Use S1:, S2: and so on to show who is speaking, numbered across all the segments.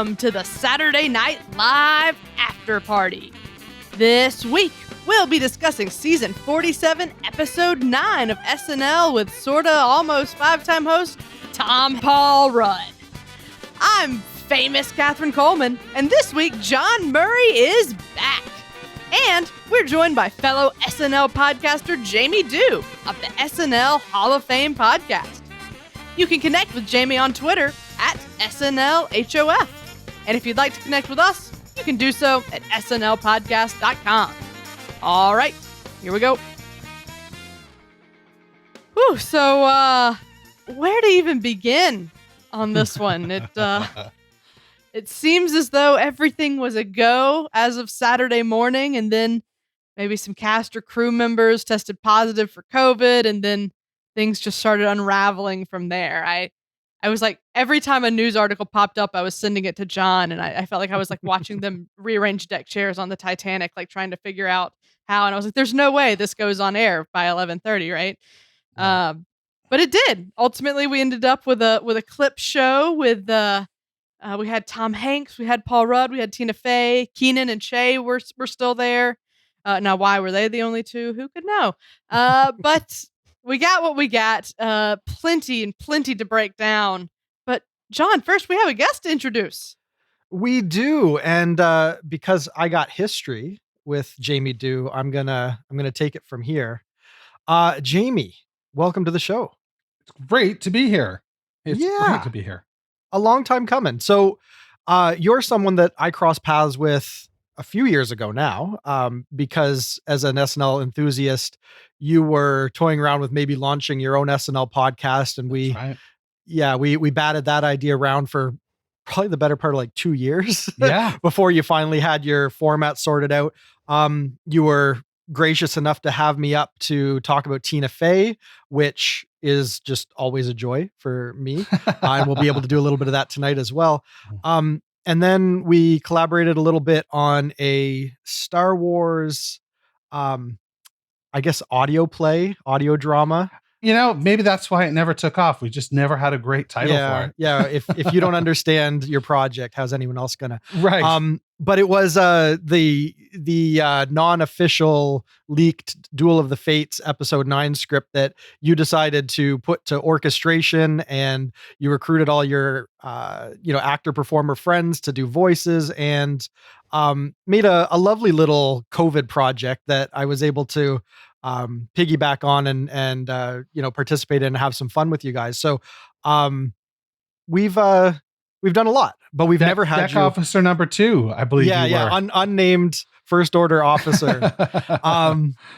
S1: welcome to the Saturday Night Live Afterparty. This week, we'll be discussing Season 47, Episode 9 of SNL with sorta almost five-time host Tom Paul Rudd. I'm famous Catherine Coleman, and this week, John Murray is back. And we're joined by fellow SNL podcaster Jamie Dew of the SNL Hall of Fame podcast. You can connect with Jamie on Twitter at SNLHOF. And if you'd like to connect with us, you can do so at snlpodcast.com. All right, here we go. Whew, so where to even begin on this one? It seems as though everything was a go as of Saturday morning, and then maybe some cast or crew members tested positive for COVID, and then things just started unraveling from there. I was like, every time a news article popped up, I was sending it to John, and I felt like I was like watching them rearrange deck chairs on the Titanic, like trying to figure out how. And I was like, there's no way this goes on air by 11:30, right? Yeah. But it did. Ultimately, we ended up with a clip show with we had Tom Hanks, we had Paul Rudd, we had Tina Fey, Kenan and Shay were still there. Now, why were they the only two? Who could know? But we got what we got. Plenty to break down. But John, first we have a guest to introduce.
S2: We do, and because I got history with Jamie Dew, I'm gonna take it from here. Jamie, welcome to the show.
S3: It's great to be here. It's great to be here.
S2: A long time coming. So, you're someone that I crossed paths with a few years ago now, because as an SNL enthusiast, you were toying around with maybe launching your own SNL podcast, and we batted that idea around for probably the better part of like 2 years.
S3: Yeah.
S2: Before you finally had your format sorted out. You were gracious enough to have me up to talk about Tina Fey, which is just always a joy for me. And we'll be able to do a little bit of that tonight as well. And then we collaborated a little bit on a Star Wars, I guess, audio drama.
S3: You know, maybe that's why it never took off. We just never had a great title for it.
S2: Yeah. If you don't understand your project, how's anyone else gonna?
S3: Right.
S2: But it was the non-official leaked Duel of the Fates episode 9 script that you decided to put to orchestration, and you recruited all your actor performer friends to do voices, and made a lovely little COVID project that I was able to piggyback on and participate in and have some fun with you guys. So we've done a lot, but we've never had
S3: deck officer number 2, I believe.
S2: Yeah. Unnamed first order officer.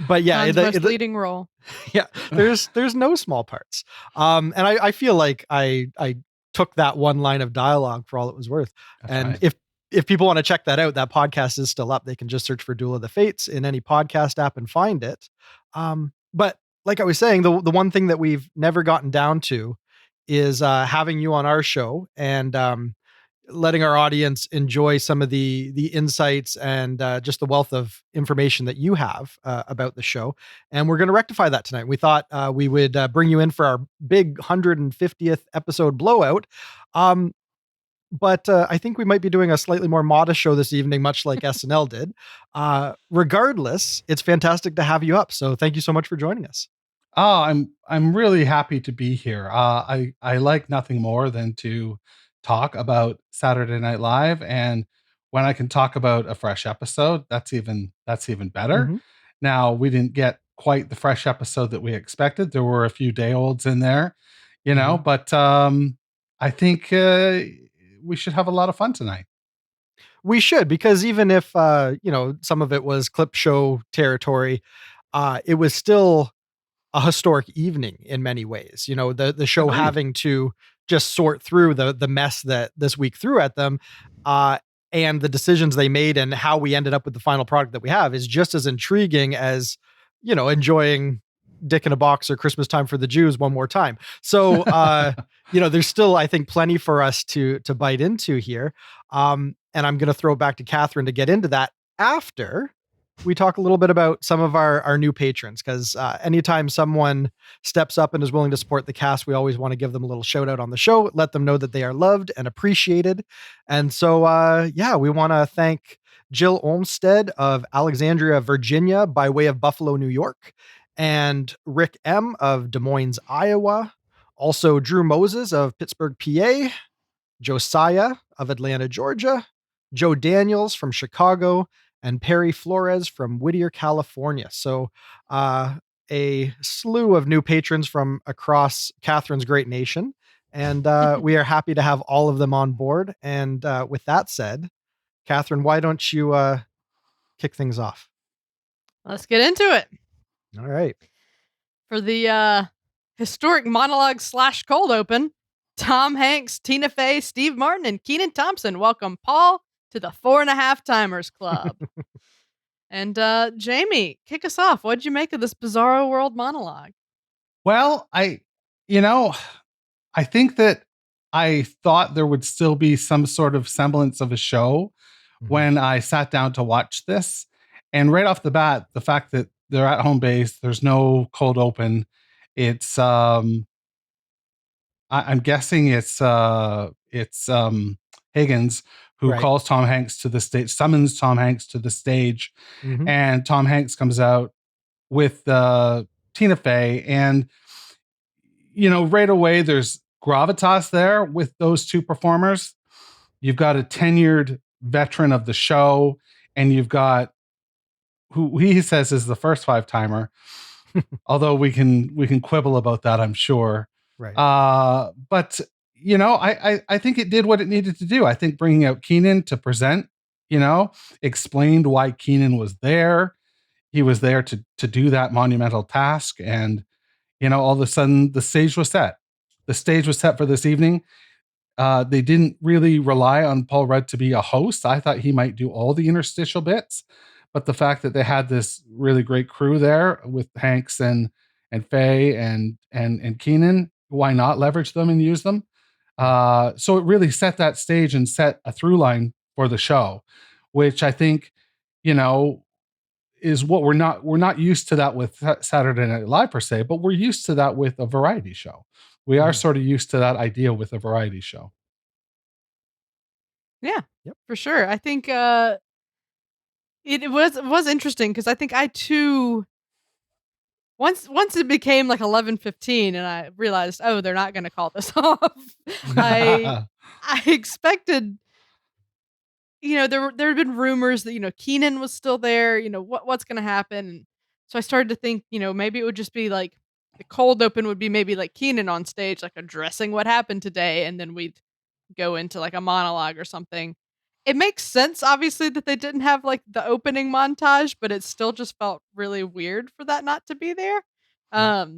S2: But yeah,
S1: the leading role.
S2: Yeah, there's no small parts. And I feel like I took that one line of dialogue for all it was worth. That's and right. If people want to check that out, that podcast is still up. They can just search for Duel of the Fates in any podcast app and find it. But like I was saying, the one thing that we've never gotten down to is having you on our show and letting our audience enjoy some of the insights and just the wealth of information that you have about the show. And we're going to rectify that tonight. We thought we would bring you in for our big 150th episode blowout. But I think we might be doing a slightly more modest show this evening, much like SNL did. Regardless, it's fantastic to have you up. So thank you so much for joining us.
S3: Oh, I'm really happy to be here. I like nothing more than to talk about Saturday Night Live, and when I can talk about a fresh episode, that's even better. Mm-hmm. Now, we didn't get quite the fresh episode that we expected. There were a few day olds in there, but I think we should have a lot of fun tonight.
S2: We should, because even if some of it was clip show territory, it was still a historic evening in many ways. The show having to just sort through the mess that this week threw at them, and the decisions they made and how we ended up with the final product that we have is just as intriguing as enjoying Dick in a Box or Christmas Time for the Jews one more time. So there's still, I think, plenty for us to bite into here. And I'm going to throw it back to Catherine to get into that after we talk a little bit about some of our new patrons, because anytime someone steps up and is willing to support the cast, we always want to give them a little shout out on the show, let them know that they are loved and appreciated. And so, we want to thank Jill Olmstead of Alexandria, Virginia, by way of Buffalo, New York, and Rick M. of Des Moines, Iowa. Also, Drew Moses of Pittsburgh, PA, Josiah of Atlanta, Georgia, Joe Daniels from Chicago, and Perry Flores from Whittier, California. So a slew of new patrons from across Catherine's great nation. And we are happy to have all of them on board. And with that said, Catherine, why don't you kick things off?
S1: Let's get into it.
S2: All right.
S1: For the historic monologue / cold open, Tom Hanks, Tina Fey, Steve Martin, and Kenan Thompson welcome Paul to the 4.5 Timers Club. And Jamie, kick us off. What'd you make of this Bizarro World monologue?
S3: Well, I think that I thought there would still be some sort of semblance of a show when I sat down to watch this. And right off the bat, the fact that they're at home base, there's no cold open. It's I'm guessing it's Higgins who calls Tom Hanks to the stage, summons Tom Hanks to the stage, and Tom Hanks comes out with Tina Fey, and right away there's gravitas there with those two performers. You've got a tenured veteran of the show, and you've got who he says is the first 5-timer. Although we can quibble about that, I'm sure.
S2: Right.
S3: But I think it did what it needed to do. I think bringing out Kenan to present, explained why Kenan was there. He was there to do that monumental task, and all of a sudden the stage was set. The stage was set for this evening. They didn't really rely on Paul Rudd to be a host. I thought he might do all the interstitial bits, but the fact that they had this really great crew there with Hanks and Faye and Kenan, why not leverage them and use them? So it really set that stage and set a through line for the show, which I think, is what we're not used to that with Saturday Night Live per se, but we're used to that with a variety show. We are sort of used to that idea with a variety show.
S1: Yeah, for sure. I think it was interesting because I think I too, once it became like 11:15 and I realized, oh, they're not going to call this off. I expected, there had been rumors that Kenan was still there. What's going to happen? And so I started to think, maybe it would just be like the cold open would be maybe like Kenan on stage, like addressing what happened today, and then we'd go into like a monologue or something. It makes sense, obviously, that they didn't have like the opening montage, but it still just felt really weird for that not to be there. But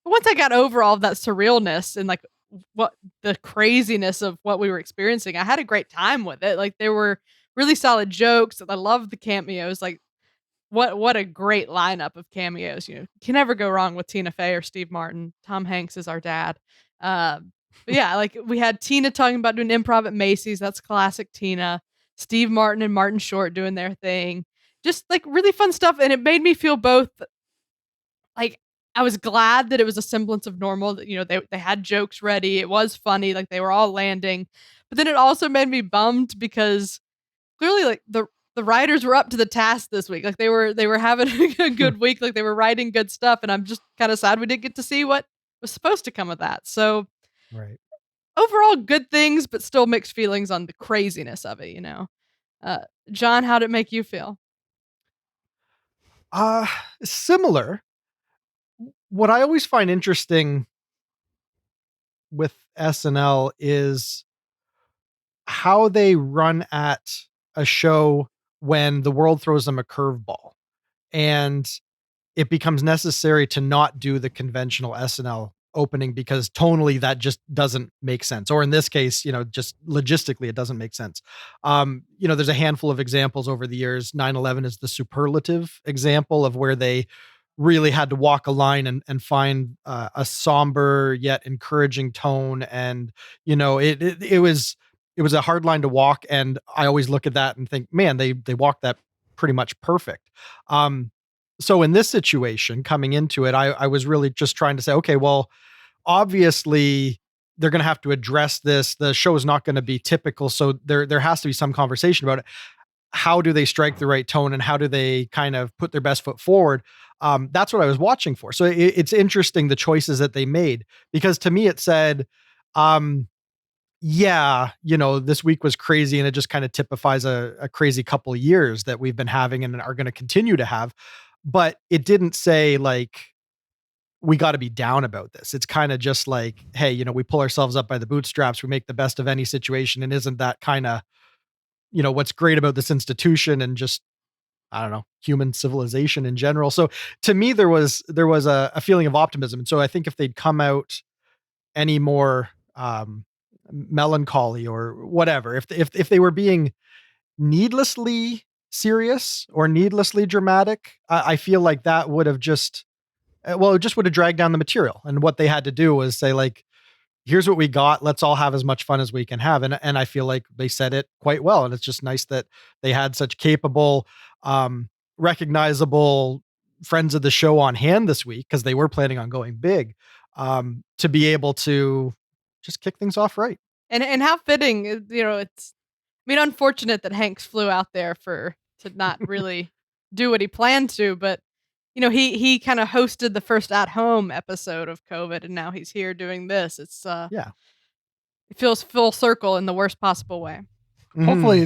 S1: once I got over all of that surrealness and like what the craziness of what we were experiencing, I had a great time with it. Like there were really solid jokes. I loved the cameos. Like what a great lineup of cameos. You can never go wrong with Tina Fey or Steve Martin. Tom Hanks is our dad. But yeah, like we had Tina talking about doing improv at Macy's. That's classic Tina. Steve Martin and Martin Short doing their thing. Just like really fun stuff. And it made me feel both like I was glad that it was a semblance of normal, that, they had jokes ready. It was funny. Like they were all landing. But then it also made me bummed because clearly like the writers were up to the task this week. Like they were having a good week. Like they were writing good stuff. And I'm just kind of sad we didn't get to see what was supposed to come of that. So
S2: right.
S1: Overall, good things, but still mixed feelings on the craziness of it, John, how did it make you feel?
S2: Similar. What I always find interesting with SNL is how they run at a show when the world throws them a curveball and it becomes necessary to not do the conventional SNL opening because tonally that just doesn't make sense. Or in this case, just logistically, it doesn't make sense. There's a handful of examples over the years. 9/11 is the superlative example of where they really had to walk a line and find a somber yet encouraging tone. And, it was a hard line to walk. And I always look at that and think, man, they walked that pretty much perfect. So in this situation, coming into it, I was really just trying to say, okay, well, obviously they're going to have to address this. The show is not going to be typical. So there has to be some conversation about it. How do they strike the right tone, and how do they kind of put their best foot forward? That's what I was watching for. So it's interesting, the choices that they made, because to me it said, yeah, this week was crazy, and it just kind of typifies a crazy couple of years that we've been having and are going to continue to have. But it didn't say like, we got to be down about this. It's kind of just like, hey, we pull ourselves up by the bootstraps. We make the best of any situation. And isn't that kind of, what's great about this institution and just, I don't know, human civilization in general. So to me, there was a feeling of optimism. And so I think if they'd come out any more melancholy or whatever, if they were being needlessly serious or needlessly dramatic, I feel like that would have just, it just would have dragged down the material. And what they had to do was say like, here's what we got. Let's all have as much fun as we can have. And I feel like they said it quite well. And it's just nice that they had such capable, recognizable friends of the show on hand this week, because they were planning on going big, to be able to just kick things off right.
S1: And how fitting, it's, unfortunate that Hanks flew out there to not really do what he planned to, but he kind of hosted the first at home episode of COVID, and now he's here doing this. It's
S2: yeah,
S1: it feels full circle in the worst possible way.
S3: Hopefully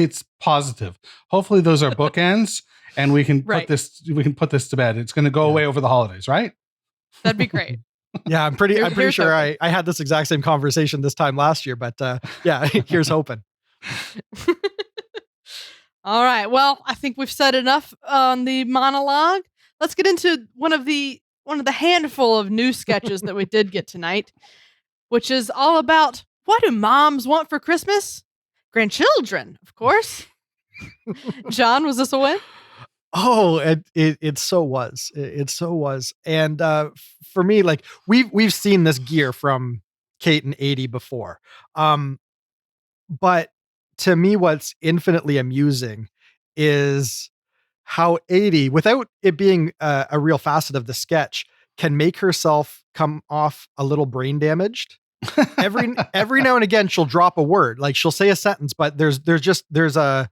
S3: it's positive. Hopefully those are bookends, and we can
S1: right.
S3: put this to bed. It's going to go away over the holidays, right?
S1: That'd be great.
S2: Yeah, I'm pretty sure I had this exact same conversation this time last year, but yeah, here's hoping.
S1: All right. Well, I think we've said enough on the monologue. Let's get into one of the handful of new sketches that we did get tonight, which is all about, what do moms want for Christmas? Grandchildren, of course. John, was this a win?
S2: Oh, it so was. It so was. And for me, like we've seen this gear from Kate and 80 before. But to me, what's infinitely amusing is how 80, without it being a real facet of the sketch, can make herself come off a little brain damaged. Every now and again, she'll drop a word, like she'll say a sentence, but there's a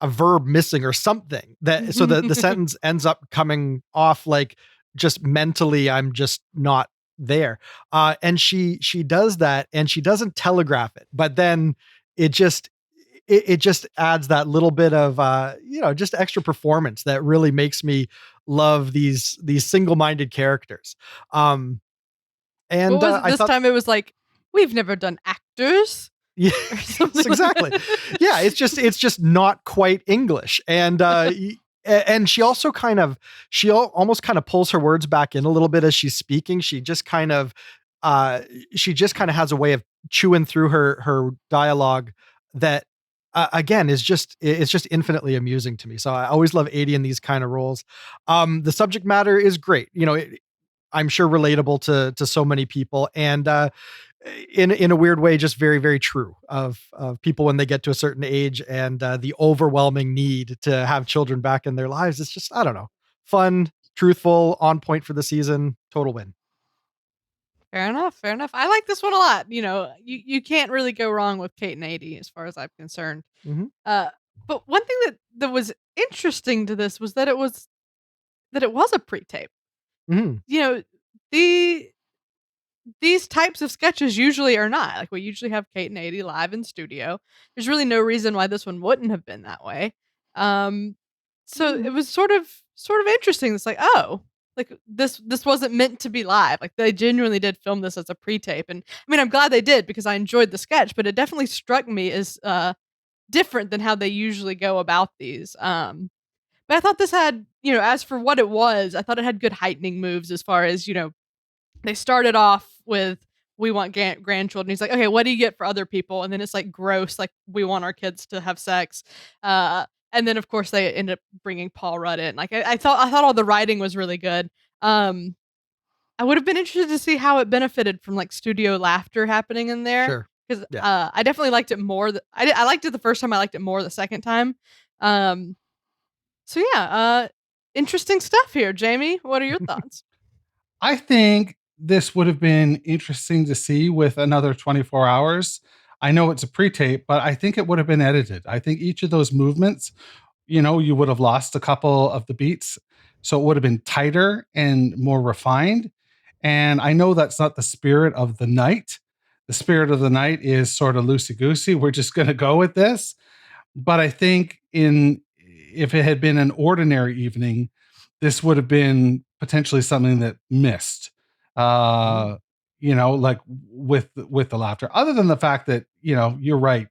S2: verb missing or something, that so the sentence ends up coming off like just mentally, I'm just not there. And she does that, and she doesn't telegraph it, but then it just adds that little bit of just extra performance that really makes me love these single-minded characters. And
S1: what was it this time? It was like, we've never done actors.
S2: Yeah, exactly. Yeah, it's just not quite English. And and she also almost kind of pulls her words back in a little bit as she's speaking. She just kind of has a way of chewing through her dialogue that again it's just infinitely amusing to me. So I always love 80 in these kind of roles. The subject matter is great. I'm sure relatable to so many people, and in a weird way, just very, very true of people when they get to a certain age, and the overwhelming need to have children back in their lives. It's just, I don't know, fun, truthful, on point for the season. Total win.
S1: Fair enough. I like this one a lot. You can't really go wrong with Kate and 80 as far as I'm concerned.
S2: Mm-hmm.
S1: But one thing that was interesting to this was that it was a pre-tape.
S2: Mm-hmm.
S1: These types of sketches usually are not. Like, we usually have Kate and 80 live in studio. There's really no reason why this one wouldn't have been that way. So it was sort of interesting. It's like, oh, like this wasn't meant to be live. Like, they genuinely did film this as a pre-tape. And I'm glad they did, because I enjoyed the sketch, but it definitely struck me as different than how they usually go about these. But I thought this had, as for what it was, I thought it had good heightening moves as far as, they started off with, we want grandchildren. He's like, okay, what do you get for other people? And then it's like gross, like, we want our kids to have sex. And then of course they ended up bringing Paul Rudd in. Like, I thought all the writing was really good. I would have been interested to see how it benefited from like studio laughter happening in there.
S2: Sure.
S1: because I definitely liked it more. I liked it the first time. I liked it more the second time. So yeah, interesting stuff here, Jamie. What are your thoughts?
S3: I think this would have been interesting to see with another 24 hours. I know it's a pre-tape, but I think it would have been edited. I think each of those movements, you would have lost a couple of the beats. So it would have been tighter and more refined. And I know that's not the spirit of the night. The spirit of the night is sort of loosey-goosey. We're just going to go with this. But I think if it had been an ordinary evening, this would have been potentially something that missed. Like with the laughter. Other than the fact that, you're right.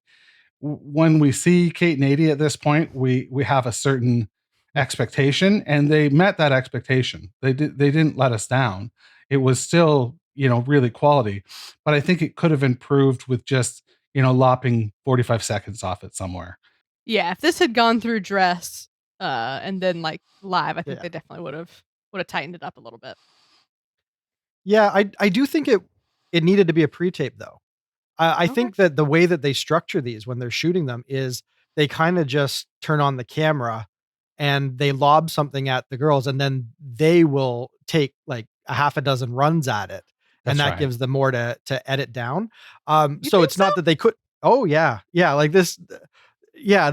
S3: When we see Kate and Adie at this point, we have a certain expectation, and they met that expectation. They didn't let us down. It was still, really quality. But I think it could have improved with just, lopping 45 seconds off it somewhere.
S1: Yeah, if this had gone through dress and then like live, I think they definitely would have tightened it up a little bit.
S2: Yeah, I do think it needed to be a pre-tape though. I think that the way that they structure these when they're shooting them is they kind of just turn on the camera and they lob something at the girls, and then they will take like a half a dozen runs at it.
S3: That's
S2: and that
S3: right.
S2: gives them more to edit down.
S1: You
S2: So
S1: think
S2: it's not that they could. Oh yeah. Yeah. Like this. Yeah.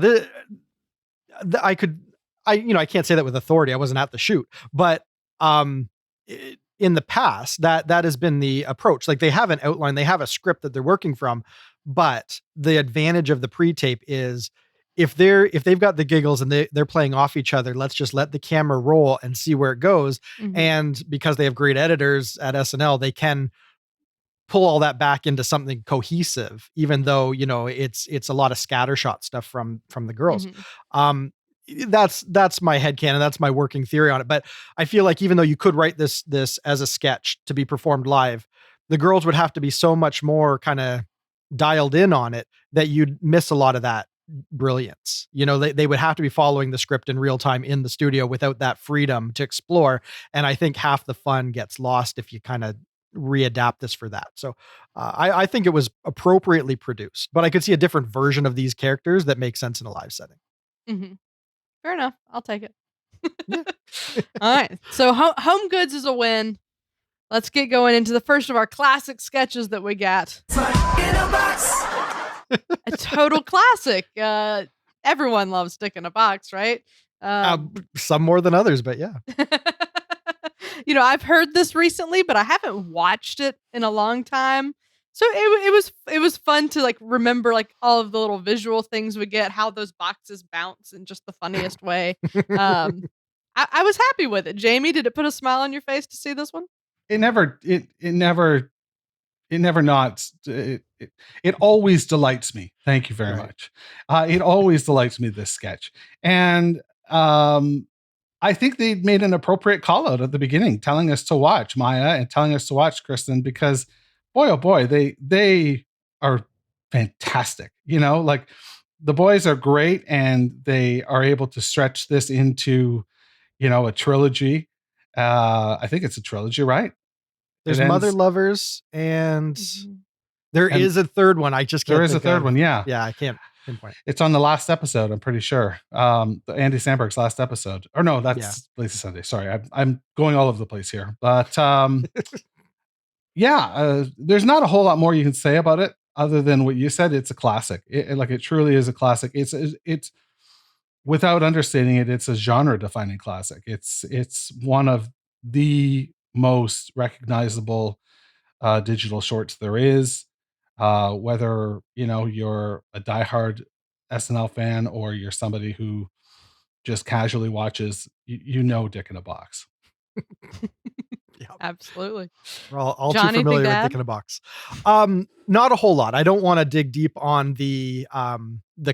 S2: I can't say that with authority. I wasn't at the shoot, but in the past that has been the approach. Like they have an outline, they have a script that they're working from, but the advantage of the pre-tape is if they've got the giggles and they're playing off each other, let's just let the camera roll and see where it goes.
S1: Mm-hmm.
S2: And because they have great editors at SNL, they can pull all that back into something cohesive, even though, it's a lot of scattershot stuff from the girls.
S1: Mm-hmm.
S2: That's my headcanon. That's my working theory on it. But I feel like even though you could write this as a sketch to be performed live, the girls would have to be so much more kind of dialed in on it that you'd miss a lot of that brilliance. They would have to be following the script in real time in the studio without that freedom to explore. And I think half the fun gets lost if you kind of readapt this for that. So I think it was appropriately produced, but I could see a different version of these characters that makes sense in a live setting.
S1: Mm-hmm. Fair enough. I'll take it.
S2: Yeah.
S1: All right. So Home Goods is a win. Let's get going into the first of our classic sketches that we got. A total classic. Everyone loves Stick in a Box, right?
S2: Some more than others, but yeah.
S1: I've heard this recently, but I haven't watched it in a long time. So it was fun to like remember like all of the little visual things we get, how those boxes bounce in just the funniest way. I was happy with it. Jamie, did it put a smile on your face to see this one?
S3: It never not. It always delights me. Thank you very much. It always delights me, this sketch. And I think they made an appropriate call out at the beginning, telling us to watch Maya and telling us to watch Kristen, because boy, oh boy, they are fantastic. Like the boys are great, and they are able to stretch this into, a trilogy. I think it's a trilogy, right?
S2: There's Mother Lovers, and there is a third one. I just can't.
S3: There is a third one. Yeah.
S2: Yeah. I can't pinpoint.
S3: It's on the last episode, I'm pretty sure. Andy Samberg's last episode. Or no, that's Lisa Sunday. Sorry, I'm going all over the place here. But there's not a whole lot more you can say about it other than what you said. It's a classic. It truly is a classic. It's without understating it, it's a genre-defining classic. It's one of the most recognizable digital shorts there is. Whether you're a diehard SNL fan or you're somebody who just casually watches, Dick in a Box.
S1: Yep. Absolutely.
S2: We're all too familiar with Dick in a Box. Not a whole lot. I don't want to dig deep on the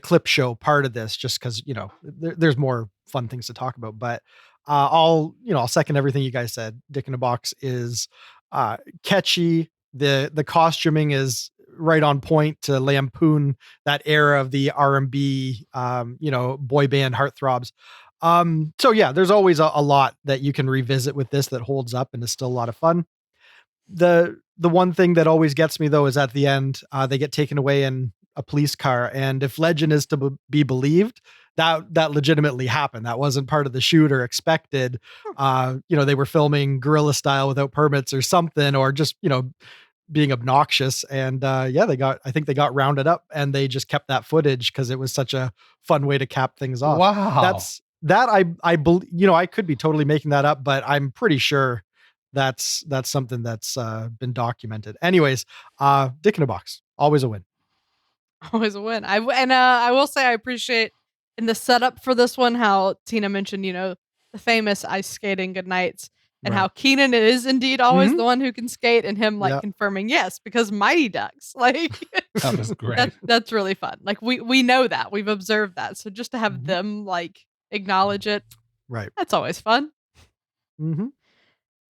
S2: clip show part of this, just because there's more fun things to talk about. But I'll second everything you guys said. Dick in a Box is catchy. The costuming is right on point to lampoon that era of the R&B, boy band heartthrobs. So yeah, there's always a lot that you can revisit with this that holds up and is still a lot of fun. the one thing that always gets me though is at the end, they get taken away in a police car, and if legend is to be believed, that legitimately happened. That wasn't part of the shoot or expected. They were filming guerrilla style without permits or something, or just being obnoxious. And I think they got rounded up, and they just kept that footage because it was such a fun way to cap things off.
S3: Wow.
S2: I believe, I could be totally making that up, but I'm pretty sure that's something that's been documented. Anyways, Dick in a Box, always a win.
S1: Always a win. I will say I appreciate in the setup for this one how Tina mentioned, the famous ice skating goodnights, and how Kenan is indeed always the one who can skate, and him confirming yes, because Mighty Ducks. Like
S3: that was great.
S1: That's really fun. Like we know that. We've observed that. So just to have them acknowledge it.
S2: Right.
S1: That's always fun. Mm-hmm.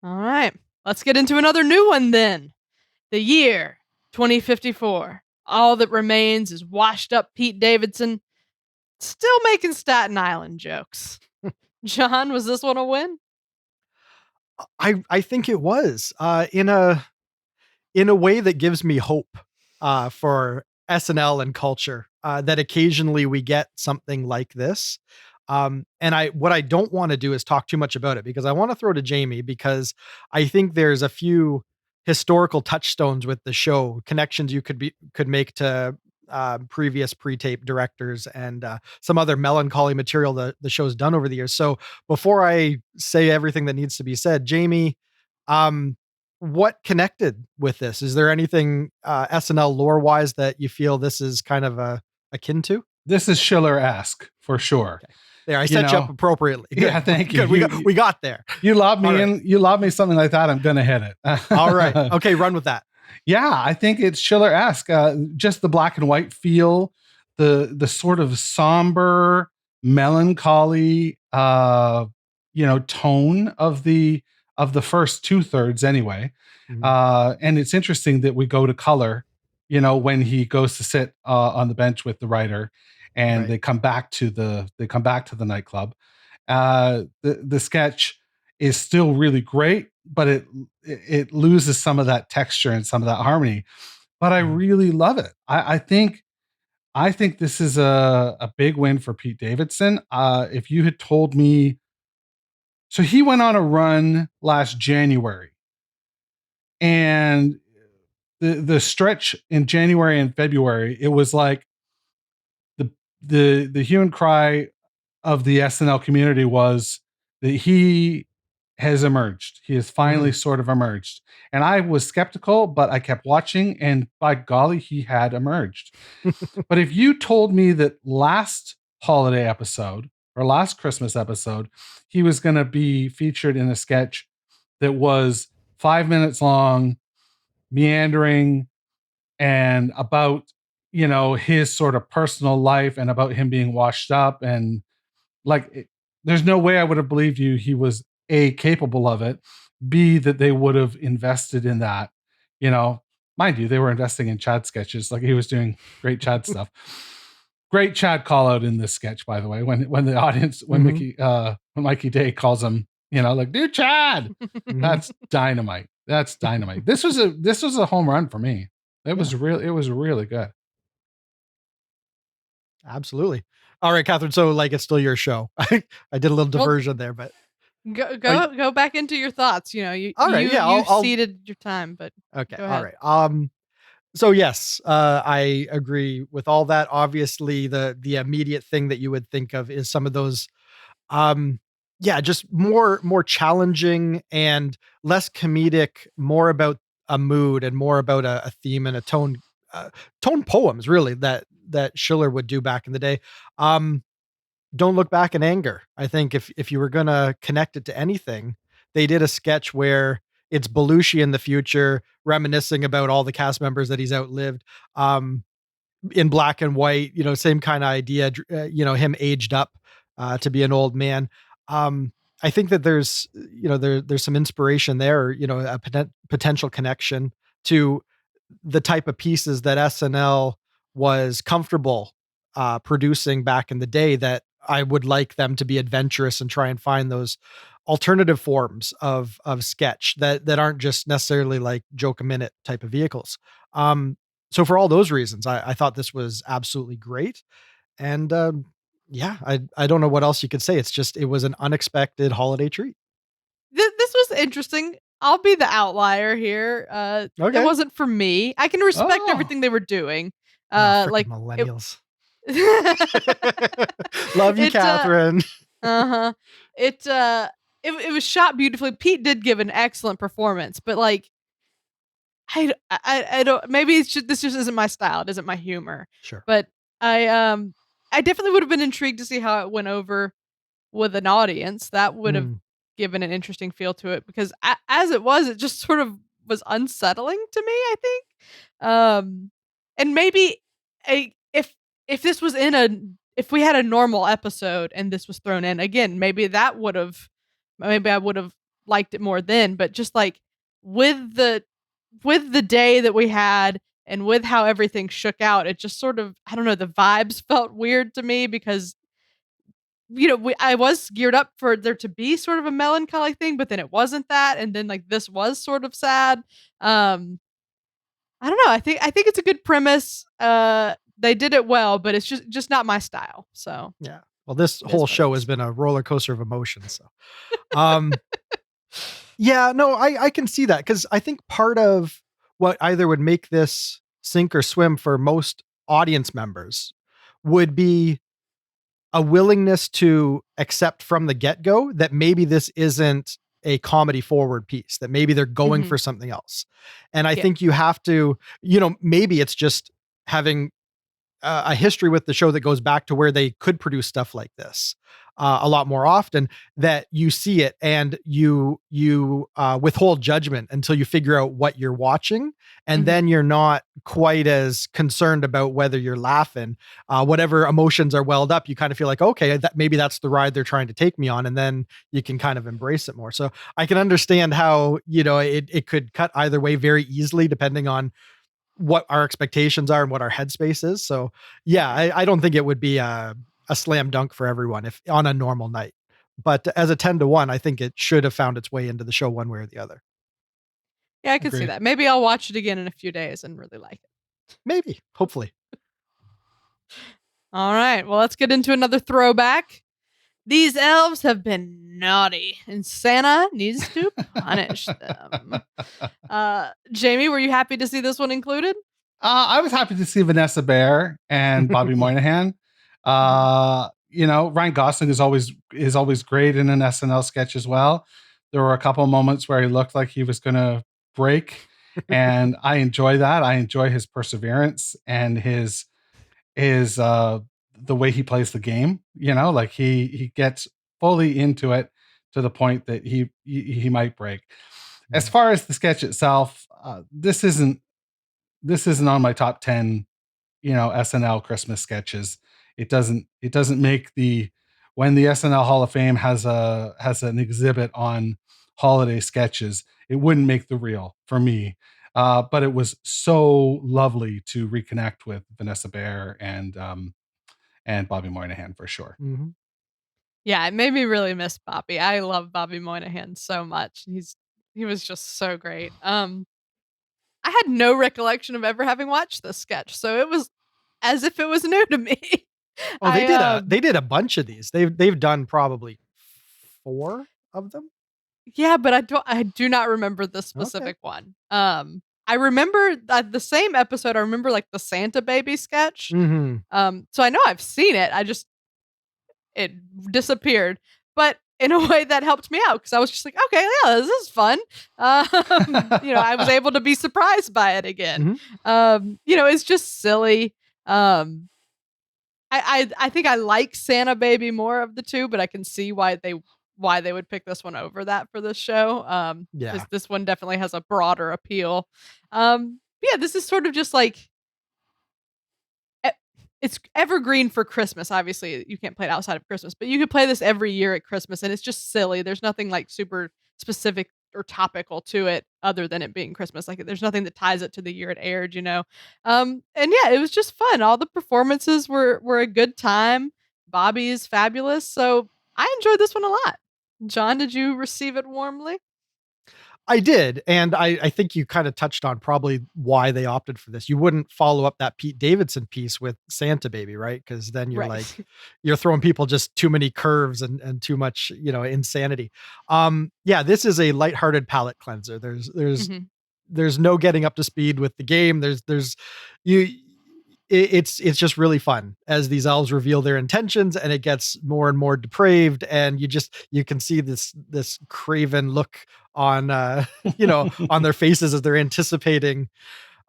S1: All right. Let's get into another new one then. The year 2054. All that remains is washed up Pete Davidson, still making Staten Island jokes. John, was this one a win?
S2: I think it was in a way that gives me hope for SNL and culture, that occasionally we get something like this. And what I don't want to do is talk too much about it, because I want to throw to Jamie, because I think there's a few historical touchstones with the show, connections you could make to previous pre-tape directors, and some other melancholy material the show's done over the years. So before I say everything that needs to be said, Jamie, what connected with this? Is there anything SNL lore-wise that you feel this is kind of akin to?
S3: This is Schiller-esque for sure.
S2: Okay. There, I set you up appropriately. Good.
S3: Yeah, thank you.
S2: Good. We got there.
S3: You lob me in. You lob me something like that, I'm gonna hit it.
S2: All right. Okay, run with that.
S3: Yeah, I think it's Schiller-esque. Just the black and white feel, the sort of somber, melancholy, tone of the first 2/3 anyway. Mm-hmm. And it's interesting that we go to color, when he goes to sit on the bench with the writer, and they come back to the nightclub. The sketch is still really great, but it loses some of that texture and some of that harmony. But I really love it. I think this is a big win for Pete Davidson. If you had told me, so he went on a run last January, and the stretch in January and February, it was like the hue and cry of the SNL community was that he has emerged. He has finally sort of emerged. And I was skeptical, but I kept watching, and by golly, he had emerged. But if you told me that last holiday episode or last Christmas episode, he was going to be featured in a sketch that was 5 minutes long, meandering, and about, his sort of personal life, and about him being washed up, and there's no way I would have believed you he was A, capable of it, B, that they would have invested in that. Mind you, they were investing in Chad sketches. Like, he was doing great Chad stuff. Great Chad call out in this sketch, by the way, when the audience, when Mikey Day calls him, dude, Chad. That's dynamite. That's dynamite. This was a home run for me. It was really good.
S2: Absolutely. All right, Catherine. So it's still your show. I did a little diversion there, but
S1: go back into your thoughts. You ceded your time, but
S2: okay. All right. So yes, I agree with all that. Obviously, the immediate thing that you would think of is some of those, just more challenging and less comedic, more about a mood and more about a theme and a tone poems, really, that Schiller would do back in the day. Don't Look Back in Anger. I think if you were going to connect it to anything, they did a sketch where it's Belushi in the future reminiscing about all the cast members that he's outlived, in black and white, same kind of idea, him aged up to be an old man. I think that there's some inspiration there, a potential connection to the type of pieces that SNL was comfortable producing back in the day, that I would like them to be adventurous and try and find those alternative forms of sketch that aren't just necessarily like joke a minute type of vehicles. So for all those reasons, I thought this was absolutely great. And yeah, I don't know what else you could say. It's just it was an unexpected holiday treat.
S1: This was interesting. I'll be the outlier here. It
S2: Okay.
S1: wasn't for me. I can respect
S3: Oh.
S1: everything they were doing.
S2: Frickin'
S1: Like
S2: millennials.
S1: it,
S2: Love you,
S1: it,
S2: Catherine.
S1: uh-huh. It was shot beautifully. Pete did give an excellent performance, but like I don't, maybe this just isn't my style. It isn't my humor.
S2: Sure.
S1: But I definitely would have been intrigued to see how it went over with an audience. That would have given an interesting feel to it, because as it was, it just sort of was unsettling to me, I think. And maybe if this was if we had a normal episode and this was thrown in again, maybe I would have liked it more then. But just like with the day that we had and with how everything shook out, it just sort of, I don't know, the vibes felt weird to me, because I was geared up for there to be sort of a melancholy thing, but then it wasn't that, and then like this was sort of sad. I don't know. I think it's a good premise. They did it well, but it's just not my style. So
S2: Yeah. Well, this
S1: It is
S2: whole
S1: what it
S2: show
S1: is.
S2: has been a roller coaster of emotions. So, yeah, no, I can see that, because I think part of what either would make this sink or swim for most audience members would be a willingness to accept from the get-go that maybe this isn't a comedy forward piece, that maybe they're going
S1: Mhm.
S2: for something else. And I
S1: Yeah.
S2: think you have to, maybe it's just having a history with the show that goes back to where they could produce stuff like this a lot more often, that you see it and you withhold judgment until you figure out what you're watching, and
S1: Mhm.
S2: then you're not quite as concerned about whether you're laughing. Whatever emotions are welled up, you kind of feel like, okay, that maybe that's the ride they're trying to take me on, and then you can kind of embrace it more. So I can understand how it could cut either way very easily, depending on what our expectations are and what our headspace is. So yeah, I don't think it would be a slam dunk for everyone if on a normal night. But as a 10-1, I think it should have found its way into the show one way or the other.
S1: Yeah, I could see
S3: Agreed.
S1: that. Maybe I'll watch it again in a few days and really like it.
S2: Maybe, hopefully.
S1: All right. Well, let's get into another throwback. These elves have been naughty, and Santa needs to punish them. Jamie, were you happy to see this one included?
S3: I was happy to see Vanessa Bayer and Bobby Moynihan. Ryan Gosling is always great in an SNL sketch as well. There were a couple of moments where he looked like he was going to break, and I enjoy that. I enjoy his perseverance and his the way he plays the game. Like he gets fully into it to the point that he might break. As far as the sketch itself, this isn't on my top 10, SNL Christmas sketches. It doesn't make when the SNL Hall of Fame has an exhibit on holiday sketches, it wouldn't make the reel for me. But it was so lovely to reconnect with Vanessa Bayer and Bobby Moynihan for sure.
S2: Mm-hmm.
S1: Yeah, it made me really miss Bobby. I love Bobby Moynihan so much. He was just so great. I had no recollection of ever having watched this sketch, so it was as if it was new to me.
S2: Oh, they did a bunch of these. They've done probably 4 of them.
S1: Yeah, but I do not remember the specific one. I remember the same episode. I remember like the Santa baby sketch.
S2: Mm-hmm.
S1: So I know I've seen it. It disappeared, but in a way that helped me out, because I was just like, okay, yeah, this is fun. I was able to be surprised by it again. It's just silly. I think I like Santa Baby more of the two, but I can see why they would pick this one over that for this show.
S2: Yeah.
S1: Because this one definitely has a broader appeal. Yeah, this is sort of just like it's evergreen for Christmas. Obviously, you can't play it outside of Christmas, but you could play this every year at Christmas, and it's just silly. There's nothing like super specific or topical to it other than it being Christmas. Like there's nothing that ties it to the year it aired, And yeah, it was just fun. All the performances were a good time. Bobby is fabulous, so I enjoyed this one a lot. John, did you receive it warmly?
S2: I did. And I think you kind of touched on probably why they opted for this. You wouldn't follow up that Pete Davidson piece with Santa Baby, right? Because then you're like,
S1: Right.
S2: you're throwing people just too many curves and too much, insanity. Yeah, this is a lighthearted palate cleanser.
S1: Mhm.
S2: There's no getting up to speed with the game. You it's just really fun as these elves reveal their intentions, and it gets more and more depraved, and you can see this craven look on on their faces as they're anticipating.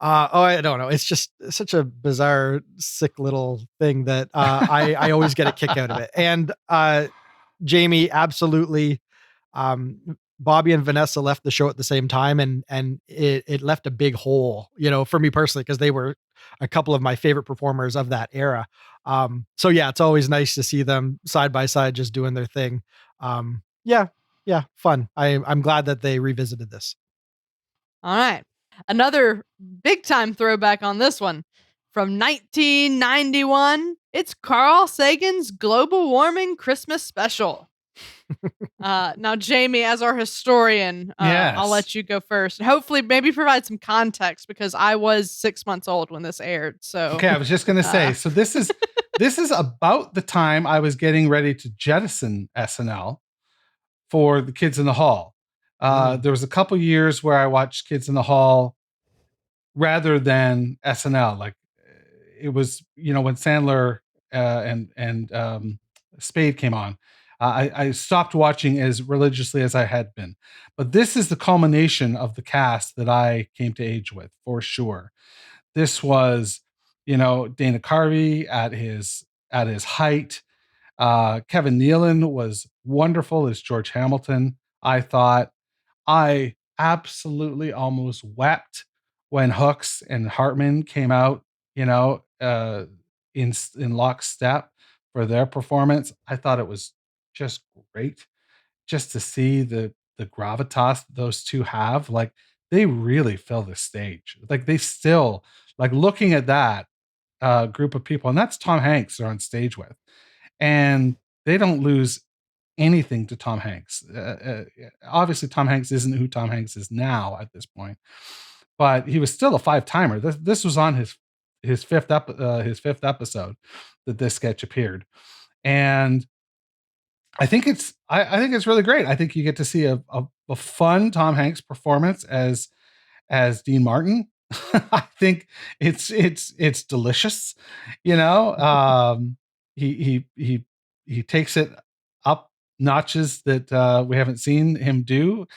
S2: I don't know, it's just such a bizarre, sick little thing that I always get a kick out of it. And Jamie, absolutely. um Bobby and Vanessa left the show at the same time, and it left a big hole, for me personally, because they were a couple of my favorite performers of that era. So yeah, it's always nice to see them side by side just doing their thing. Yeah, yeah, fun. I'm glad that they revisited this.
S1: All right. Another big time throwback on this one. From 1991, it's Carl Sagan's Global Warming Christmas Special. Now, Jamie, as our historian, I'll let you go first. Hopefully, maybe provide some context because I was 6 months old when this aired. So,
S3: Okay, I was just going to say, so this is about the time I was getting ready to jettison SNL for the Kids in the Hall. There was a couple years where I watched Kids in the Hall rather than SNL. Like it was, when Sandler and Spade came on, I stopped watching as religiously as I had been. But this is the culmination of the cast that I came to age with, for sure. This was, Dana Carvey at his height. Kevin Nealon was wonderful as George Hamilton. I thought I absolutely almost wept when Hooks and Hartman came out, in lockstep for their performance. I thought it was just great, just to see the gravitas those two have. Like they really fill the stage. Like they still, like, looking at that group of people, and that's Tom Hanks they're on stage with, and they don't lose anything to Tom Hanks. Obviously, Tom Hanks isn't who Tom Hanks is now at this point, but he was still a five-timer. This was on his fifth episode that this sketch appeared, and I think it's really great. I think you get to see a fun Tom Hanks performance as Dean Martin. I think it's delicious. He takes it up notches that we haven't seen him do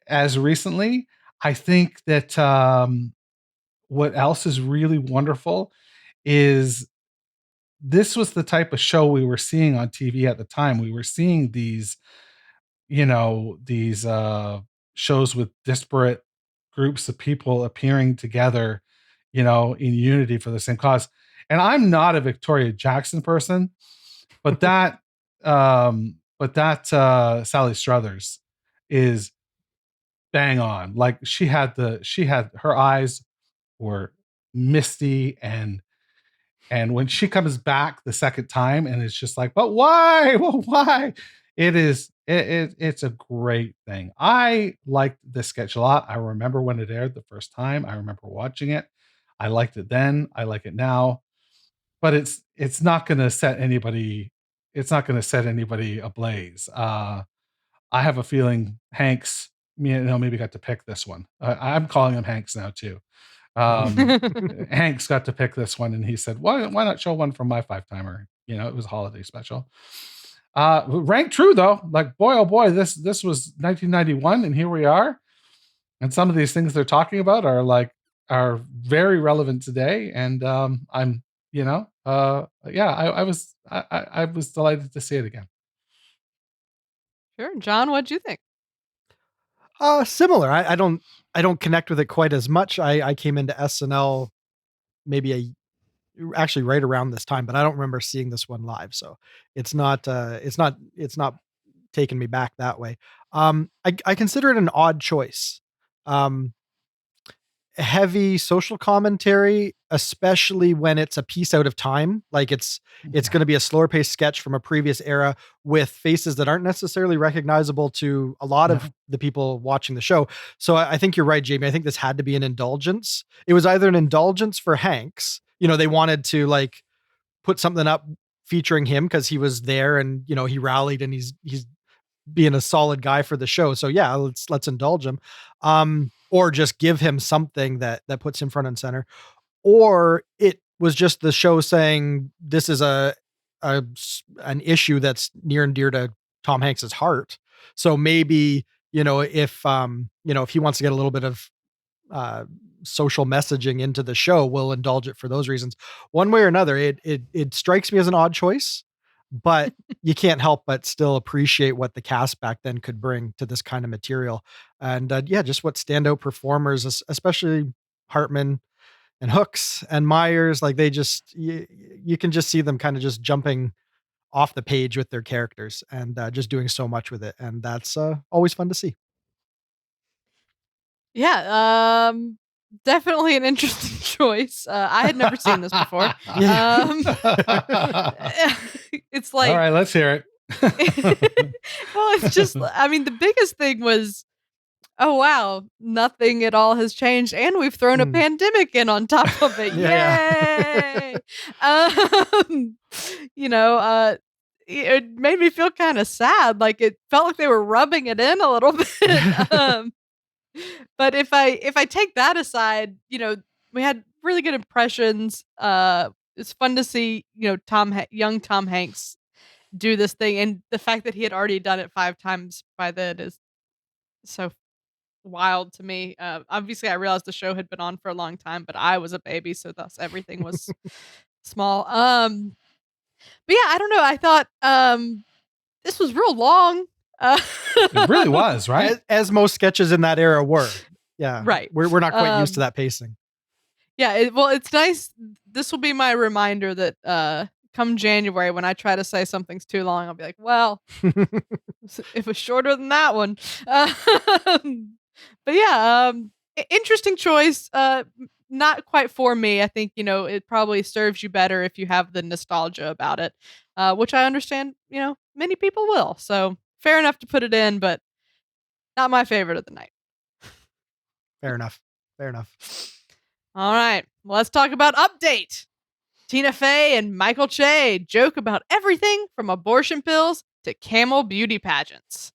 S3: as recently. I think that what else is really wonderful is this was the type of show we were seeing on TV at the time. We were seeing these shows with disparate groups of people appearing together, in unity for the same cause. And I'm not a Victoria Jackson person, but Sally Struthers is bang on. Like her eyes were misty, and when she comes back the second time and it's just like, but why? Well, why? It's a great thing. I liked this sketch a lot. I remember when it aired the first time. I remember watching it. I liked it then. I like it now. But it's not gonna set anybody, ablaze. I have a feeling Hanks, maybe got to pick this one. I'm calling him Hanks now too. Hanks got to pick this one, and he said, "Why not show one from my five-timer?" It was a holiday special. Rank true though. Like boy, oh boy, this was 1991, and here we are. And some of these things they're talking about are very relevant today. And I'm, yeah, I was delighted to see it again.
S1: Sure. John, what'd you think?
S2: Similar. I don't connect with it quite as much. I came into SNL maybe actually right around this time, but I don't remember seeing this one live. So it's not taking me back that way. I consider it an odd choice. Heavy social commentary especially when it's a piece out of time. Like it's going to be a slower paced sketch from a previous era with faces that aren't necessarily recognizable to a lot of the people watching the show. So I think you're right, Jamie. I think this had to be an indulgence. It was either an indulgence for Hanks. They wanted to like put something up featuring him because he was there and, he rallied and he's being a solid guy for the show. So yeah, let's indulge him. Or just give him something that puts him front and center. Or it was just the show saying this is an issue that's near and dear to Tom Hanks's heart. So maybe, if he wants to get a little bit of social messaging into the show, we'll indulge it for those reasons. One way or another, it strikes me as an odd choice, but you can't help but still appreciate what the cast back then could bring to this kind of material. And just what standout performers, especially Hartman and Hooks and Myers, like they just, you can just see them kind of just jumping off the page with their characters and just doing so much with it. And that's always fun to see.
S1: Yeah, definitely an interesting choice. I had never seen this before. It's like,
S3: all right, let's hear it.
S1: well, it's just, I mean, the biggest thing was, oh wow, nothing at all has changed, and we've thrown a pandemic in on top of it. Yay! It made me feel kind of sad. Like it felt like they were rubbing it in a little bit. But if I take that aside, we had really good impressions. It's fun to see, young Tom Hanks do this thing, and the fact that he had already done it 5 times by then is so wild to me. Obviously, I realized the show had been on for a long time, but I was a baby, so thus everything was small. But yeah, I don't know. I thought this was real long.
S3: It really was, right?
S2: As most sketches in that era were. Yeah.
S1: Right.
S2: We're not quite used to that pacing.
S1: Yeah. It's nice. This will be my reminder that come January, when I try to say something's too long, I'll be like, well, it was shorter than that one. But yeah, interesting choice. Not quite for me. I think, it probably serves you better if you have the nostalgia about it, which I understand, many people will. So fair enough to put it in, but not my favorite of the night.
S2: Fair enough.
S1: All right. Well, let's talk about Update. Tina Fey and Michael Che joke about everything from abortion pills to camel beauty pageants.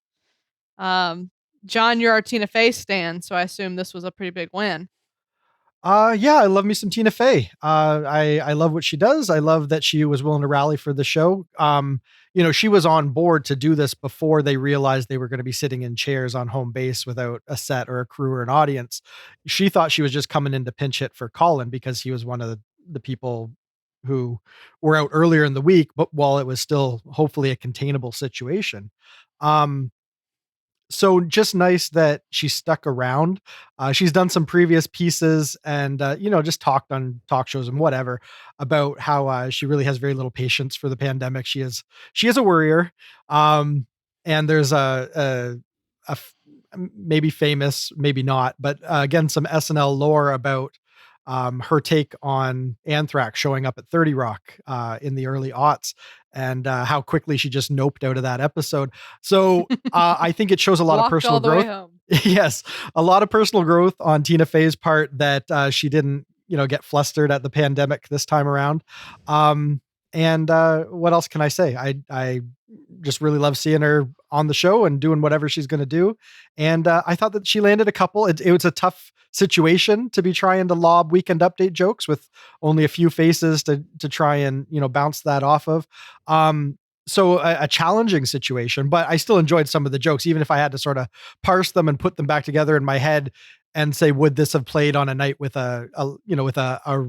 S1: John, you're our Tina Fey stan, so I assume this was a pretty big win.
S2: Yeah, I love me some Tina Fey. I love what she does. I love that she was willing to rally for the show. She was on board to do this before they realized they were going to be sitting in chairs on home base without a set or a crew or an audience. She thought she was just coming in to pinch hit for Colin because he was one of the people who were out earlier in the week, but while it was still hopefully a containable situation. So just nice that she stuck around. She's done some previous pieces and, just talked on talk shows and whatever about how she really has very little patience for the pandemic. She is a worrier. And there's a maybe famous, maybe not, but again, some SNL lore about her take on Anthrax showing up at 30 Rock in the early aughts and how quickly she just noped out of that episode. So I think it shows a lot of personal growth. Yes, a lot of personal growth on Tina Fey's part that she didn't, get flustered at the pandemic this time around. And what else can I say? I just really love seeing her on the show and doing whatever she's going to do. And I thought that she landed a couple. It was a tough situation to be trying to lob Weekend Update jokes with only a few faces to try and, bounce that off of. So a challenging situation, but I still enjoyed some of the jokes, even if I had to sort of parse them and put them back together in my head and say, would this have played on a night with a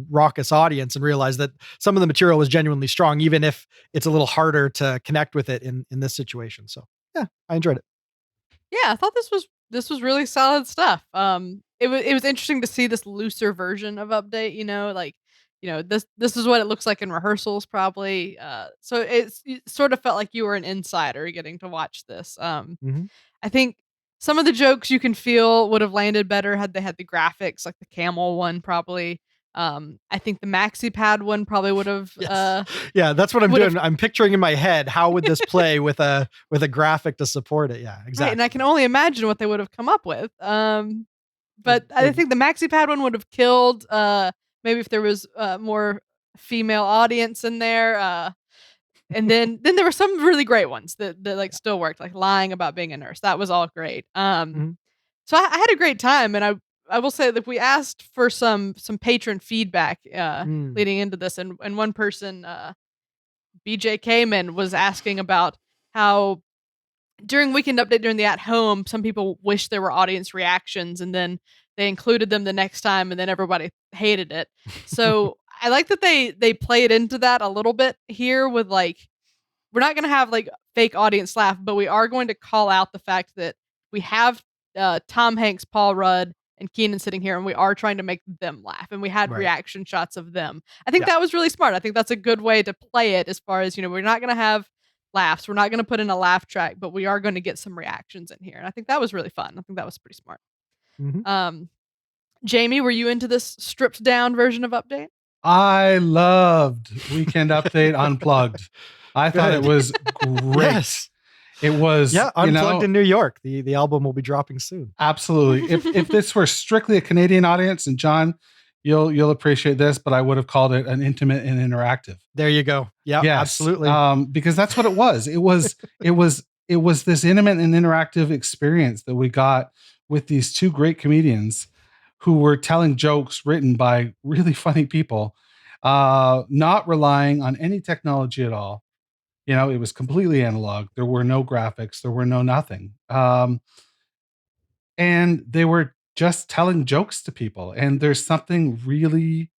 S2: raucous audience, and realize that some of the material was genuinely strong, even if it's a little harder to connect with it in this situation. So yeah, I enjoyed it.
S1: Yeah, I thought this was really solid stuff. It was interesting to see this looser version of Update, this is what it looks like in rehearsals probably. So it sort of felt like you were an insider getting to watch this. I think some of the jokes you can feel would have landed better had they had the graphics, like the camel one probably I think the maxi pad one probably would have.
S2: Yes. Yeah, that's what I'm doing. I'm picturing in my head, how would this play with a graphic to support it? Yeah, exactly.
S1: Right, and I can only imagine what they would have come up with. But I think the maxi pad one would have killed. Maybe if there was more female audience in there. And then there were some really great ones that like still worked, like lying about being a nurse. That was all great. So I had a great time, and I will say that we asked for some patron feedback leading into this, and one person, BJ Kamen, was asking about how during Weekend Update during the at home, some people wish there were audience reactions, and then they included them the next time, and then everybody hated it. So I like that they played into that a little bit here with like, we're not going to have like fake audience laugh, but we are going to call out the fact that we have Tom Hanks, Paul Rudd, and Kenan sitting here, and we are trying to make them laugh, and we had reaction shots of them. I think that was really smart. I think that's a good way to play it, as far as, we're not going to have laughs. We're not going to put in a laugh track, but we are going to get some reactions in here. And I think that was really fun. I think that was pretty smart. Jamie, were you into this stripped down version of Update?
S3: I loved Weekend Update Unplugged. I thought it was great.
S2: Yes.
S3: It was
S2: Unplugged in New York. The album will be dropping soon.
S3: Absolutely. If this were strictly a Canadian audience, and John, you'll appreciate this, but I would have called it an intimate and interactive.
S2: There you go. Yeah, yes, absolutely.
S3: Because that's what it was. It was this intimate and interactive experience that we got with these two great comedians who were telling jokes written by really funny people, not relying on any technology at all. It was completely analog. There were no graphics. There were no nothing. And they were just telling jokes to people. And there's something really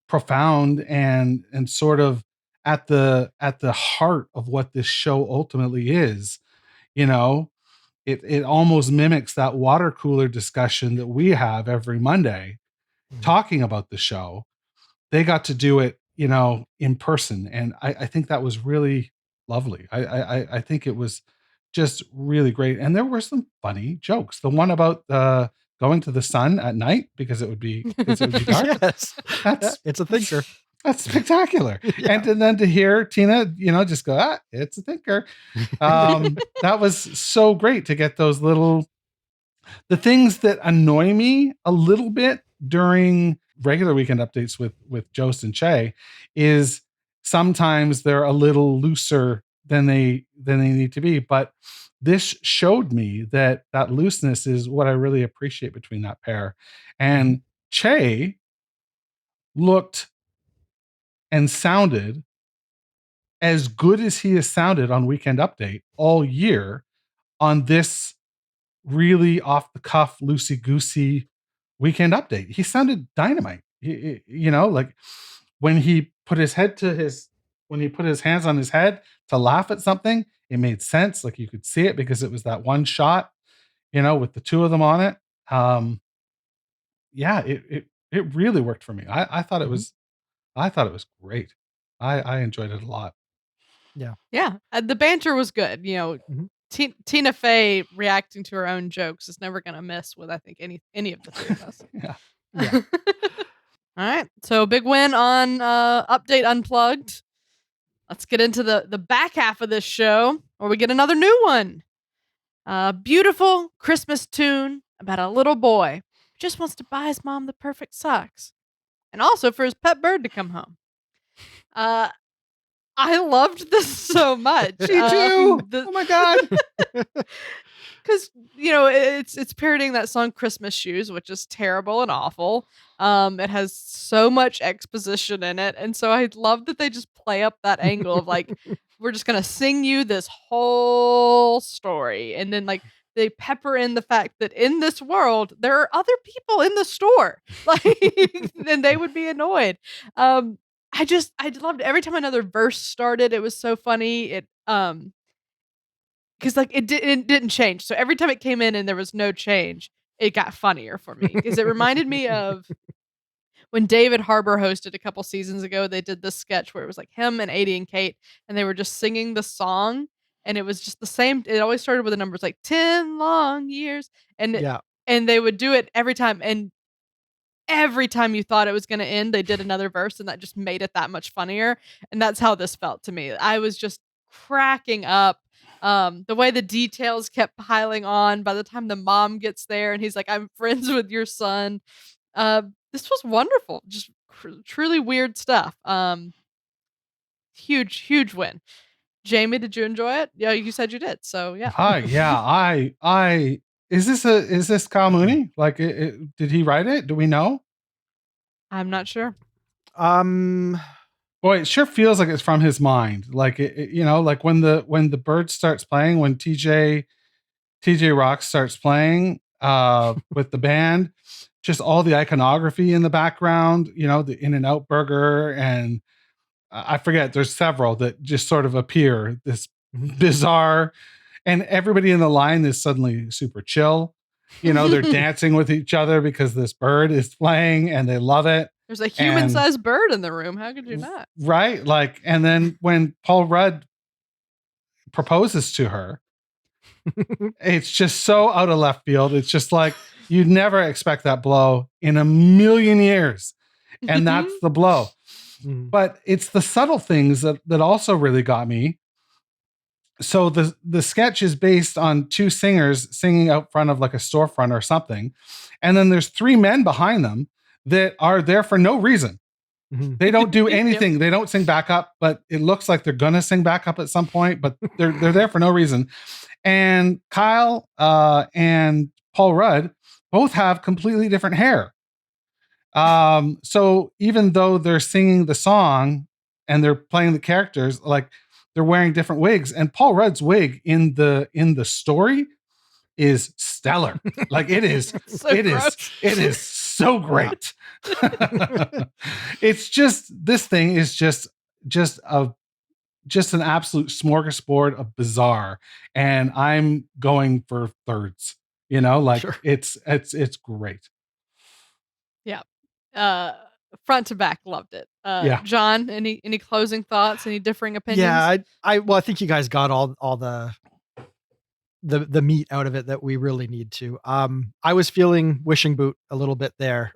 S3: profound and sort of at the heart of what this show ultimately is. It almost mimics that water cooler discussion that we have every Monday talking about the show. They got to do it, in person. And I think that was really lovely. I think it was just really great. And there were some funny jokes. The one about going to the sun at night because it would be dark.
S2: Yes. It's a thinker.
S3: That's spectacular. Yeah. And then to hear Tina, just go, it's a thinker. That was so great to get those the things that annoy me a little bit during regular Weekend Updates with Jost and Che is sometimes they're a little looser than they need to be. But this showed me that looseness is what I really appreciate between that pair. And Che looked and sounded as good as he has sounded on Weekend Update all year on this really off the cuff, loosey goosey Weekend Update. He sounded dynamite. Like when he put his hands on his head to laugh at something, it made sense. Like you could see it because it was that one shot, with the two of them on it. It really worked for me. I thought it was great. I enjoyed it a lot.
S2: Yeah.
S1: Yeah. The banter was good. Tina Fey reacting to her own jokes is never going to miss with, I think, any of the three of us.
S3: Yeah.
S1: All right. So big win on Update Unplugged. Let's get into the back half of this show where we get another new one. Beautiful Christmas tune about a little boy who just wants to buy his mom the perfect socks. And also for his pet bird to come home. I loved this so much.
S3: Me too. Oh my God.
S1: Because, it's parodying that song Christmas Shoes, which is terrible and awful. It has so much exposition in it. And so I love that they just play up that angle of like, we're just going to sing you this whole story. And then like they pepper in the fact that in this world, there are other people in the store. Like, and they would be annoyed. I loved it. Every time another verse started, it was so funny. It because like it didn't change. So every time it came in and there was no change, it got funnier for me because it reminded me of when David Harbour hosted a couple seasons ago. They did this sketch where it was like him and Adie and Kate, and they were just singing the song, and it was just the same. It always started with the numbers like 10 long years, and they would do it every time, and every time you thought it was going to end, they did another verse, and that just made it that much funnier. And that's how this felt to me. I was just cracking up. The way the details kept piling on. By the time the mom gets there, and he's like, "I'm friends with your son." This was wonderful. Just truly weird stuff. Huge win. Jamie, did you enjoy it? Yeah, you said you did. So yeah.
S3: Hi, yeah, I is this Kyle Mooney? Like, did he write it? Do we know?
S1: I'm not sure.
S3: Boy, it sure feels like it's from his mind. Like like when the bird starts playing, when TJ Rock starts playing with the band, just all the iconography in the background, the In-N-Out burger, and I forget, there's several that just sort of appear, this bizarre, and everybody in the line is suddenly super chill. They're dancing with each other because this bird is playing and they love it.
S1: There's a human-sized bird in the room. How could you not?
S3: Right. Like, and then when Paul Rudd proposes to her, it's just so out of left field. It's just like, you'd never expect that blow in a million years. And that's the blow. But it's the subtle things that also really got me. So the sketch is based on two singers singing out front of like a storefront or something. And then there's three men behind them that are there for no reason. They don't do anything. Yep. They don't sing backup, but it looks like they're going to sing backup at some point, but they're there for no reason. And Kyle and Paul Rudd both have completely different hair. So even though they're singing the song and they're playing the characters, like they're wearing different wigs, and Paul Rudd's wig in the story is stellar. Like it is so great. It's just, this thing is just an absolute smorgasbord of bizarre. And I'm going for thirds, sure. It's great.
S1: Yeah. Front to back, loved it.
S3: Yeah.
S1: John, any closing thoughts? Any differing opinions?
S2: Yeah, I think you guys got all the meat out of it that we really need to. I was feeling Wishing Boot a little bit there.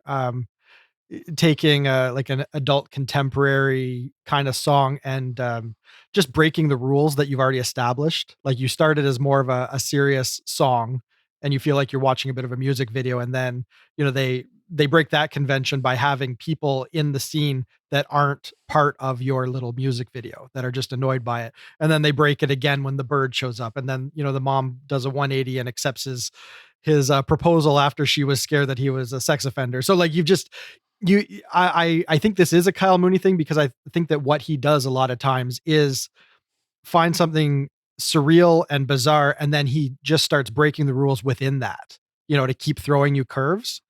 S2: Taking like an adult contemporary kind of song and just breaking the rules that you've already established. Like you started as more of a serious song and you feel like you're watching a bit of a music video, and then they break that convention by having people in the scene that aren't part of your little music video, that are just annoyed by it. And then they break it again when the bird shows up. And then, the mom does a 180 and accepts his proposal after she was scared that he was a sex offender. So like I think this is a Kyle Mooney thing, because I think that what he does a lot of times is find something surreal and bizarre, and then he just starts breaking the rules within that, to keep throwing you curves.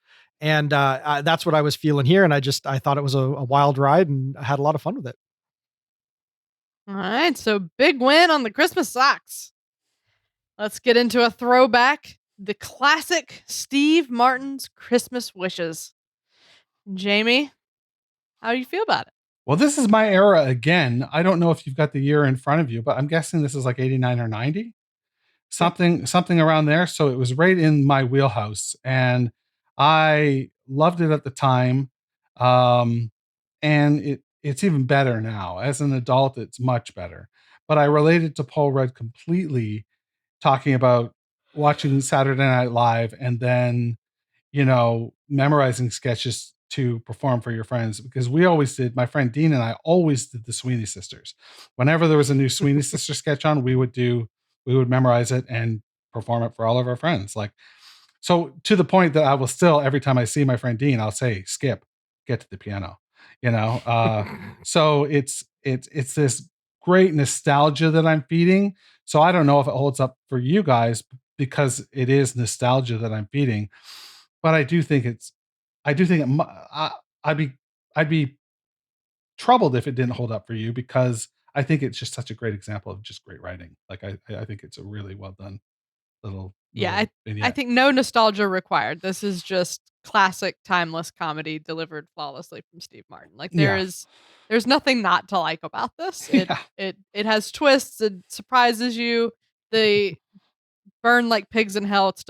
S2: And that's what I was feeling here. And I thought it was a wild ride, and I had a lot of fun with it.
S1: All right. So big win on the Christmas socks. Let's get into a throwback. The classic Steve Martin's Christmas Wishes. Jamie, how do you feel about it?
S3: Well, this is my era again. I don't know if you've got the year in front of you, but I'm guessing this is like 89 or 90. Something around there. So it was right in my wheelhouse, and I loved it at the time. And it's even better now. As an adult, it's much better. But I related to Paul Rudd completely, talking about watching Saturday Night Live and then, memorizing sketches to perform for your friends, because we always did. My friend Dean and I always did the Sweeney Sisters. Whenever there was a new Sweeney Sister sketch on, we would memorize it and perform it for all of our friends. Like, so to the point that I will still, every time I see my friend Dean, I'll say, Skip, get to the piano, so it's this great nostalgia that I'm feeding. So I don't know if it holds up for you guys, because it is nostalgia that I'm feeding, but I'd be troubled if it didn't hold up for you, because I think it's just such a great example of just great writing. Like I think it's a really well done little
S1: I
S3: vignette.
S1: think no nostalgia required. This is just classic timeless comedy delivered flawlessly from Steve Martin. Like there's nothing not to like about this. It has twists, it surprises you. They burn like pigs in hell. It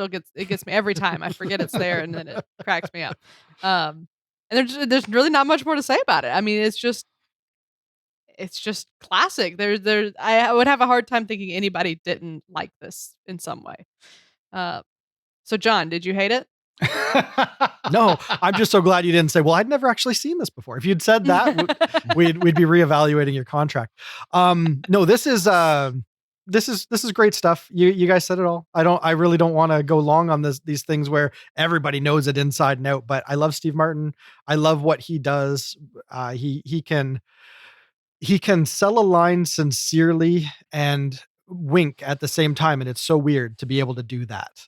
S1: gets me every time. I forget it's there, and then it cracks me up. And there's really not much more to say about it. I mean, it's just classic. I would have a hard time thinking anybody didn't like this in some way. So John, did you hate it?
S2: No, I'm just so glad you didn't say, well, I'd never actually seen this before. If you'd said that, we'd be reevaluating your contract. No, this is great stuff. You guys said it all. I really don't want to go long on these things where everybody knows it inside and out, but I love Steve Martin. I love what he does. He can sell a line sincerely and wink at the same time. And it's so weird to be able to do that.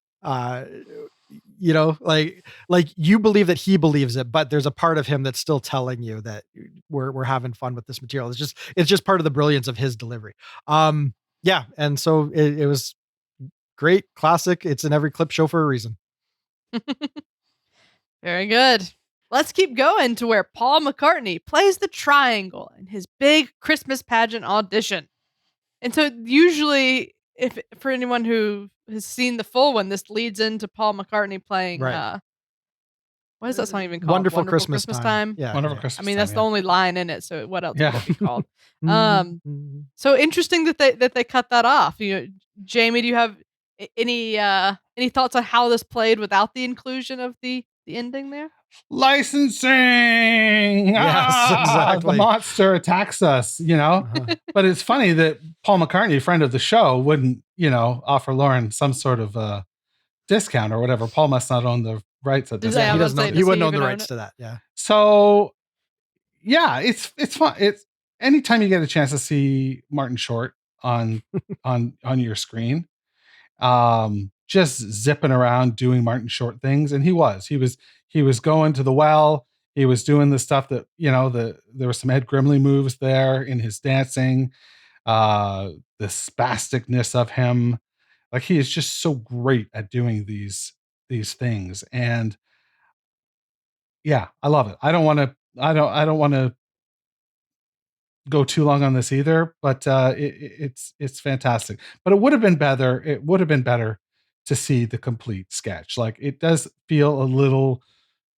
S2: Like you believe that he believes it, but there's a part of him that's still telling you that we're having fun with this material. It's just part of the brilliance of his delivery. Yeah. And so it was great, classic. It's in every clip show for a reason.
S1: Very good. Let's keep going to where Paul McCartney plays the triangle in his big Christmas pageant audition. And so usually, if for anyone who has seen the full one, this leads into Paul McCartney playing,
S2: Right.
S1: What is that song even called?
S2: Wonderful Christmas Time.
S3: Yeah. Wonderful Christmas Time.
S1: I mean, that's the only line in it. So what else
S3: Yeah.
S1: would it be called? So interesting that they cut that off. Jamie, do you have any thoughts on how this played without the inclusion of the ending there?
S3: Licensing.
S2: Yes, exactly.
S3: The monster attacks us, But it's funny that Paul McCartney, friend of the show, wouldn't, offer Lauren some sort of discount or whatever. Paul must not own the rights at this
S1: Yeah,
S3: point.
S2: He doesn't. He wouldn't own the
S1: even
S2: rights
S1: own
S2: to that. Yeah.
S3: So, yeah, it's fun. It's anytime you get a chance to see Martin Short on your screen, just zipping around doing Martin Short things, and he was going to the well. He was doing the stuff that there were some Ed Grimley moves there in his dancing, the spasticness of him. Like, he is just so great at doing these things, and yeah, I love it. I don't want to go too long on this either, but it's fantastic. But it would have been better. It would have been better to see the complete sketch. Like, it does feel a little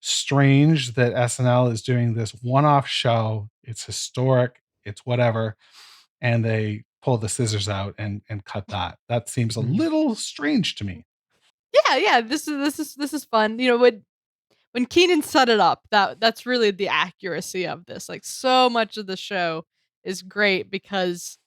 S3: strange that SNL is doing this one-off show. It's historic. It's whatever, and they pull the scissors out and cut that. That seems a little strange to me.
S1: Yeah. This is fun. When Kenan set it up, that's really the accuracy of this. Like, so much of the show is great because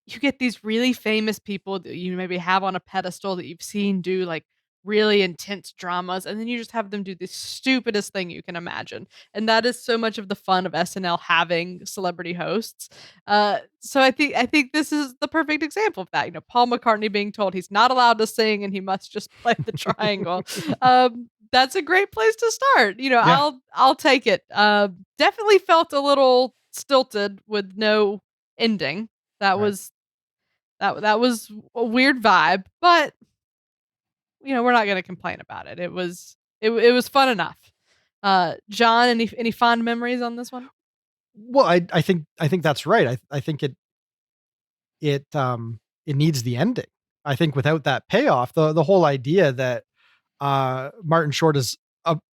S1: you get these really famous people that you maybe have on a pedestal that you've seen do like really intense dramas, and then you just have them do the stupidest thing you can imagine. And that is so much of the fun of SNL having celebrity hosts. So I think this is the perfect example of that. Paul McCartney being told he's not allowed to sing and he must just play the triangle. That's a great place to start.
S3: Yeah.
S1: I'll take it. Definitely felt a little stilted with no ending. That
S3: Right.
S1: was a weird vibe, but we're not going to complain about it. It was fun enough. John, any fond memories on this one?
S2: Well, I think that's right. I think it needs the ending. I think without that payoff, the whole idea that Martin Short is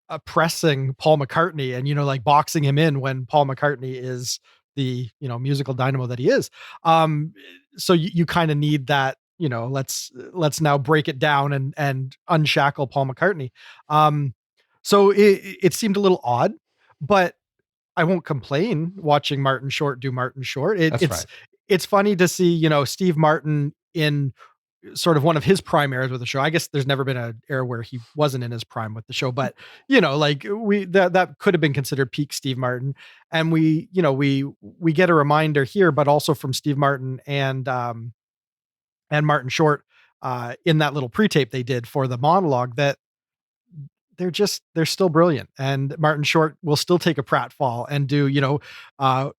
S2: oppressing Paul McCartney and like boxing him in when Paul McCartney is the musical dynamo that he is. So you kind of need that. Let's now break it down and unshackle Paul McCartney. So it seemed a little odd, but I won't complain watching Martin Short do Martin Short. It's funny to see, Steve Martin in sort of one of his prime eras with the show. I guess there's never been an era where he wasn't in his prime with the show, but that could have been considered peak Steve Martin. And we get a reminder here, but also from Steve Martin and Martin Short in that little pre-tape they did for the monologue, that they're still brilliant. And Martin Short will still take a pratfall and do,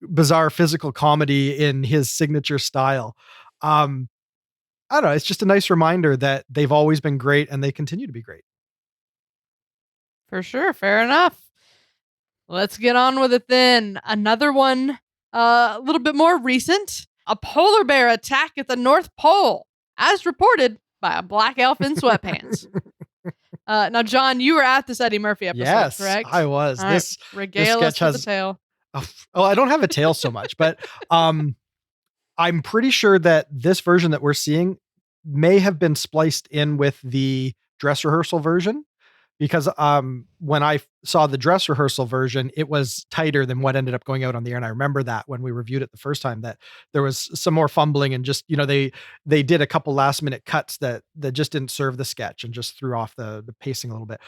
S2: bizarre physical comedy in his signature style. I don't know. It's just a nice reminder that they've always been great and they continue to be great.
S1: For sure. Fair enough. Let's get on with it then. Another one, a little bit more recent. A polar bear attack at the North Pole, as reported by a black elf in sweatpants. Now, John, you were at this Eddie Murphy episode,
S2: Yes,
S1: correct?
S2: I was.
S1: All right,
S2: This
S1: regale us
S2: sketch
S1: with the
S2: has
S1: tale.
S2: oh, I don't have a tale so much, but I'm pretty sure that this version that we're seeing may have been spliced in with the dress rehearsal version, because when I saw the dress rehearsal version, it was tighter than what ended up going out on the air. And I remember that when we reviewed it the first time, that there was some more fumbling and just, they did a couple last minute cuts that just didn't serve the sketch and just threw off the pacing a little bit.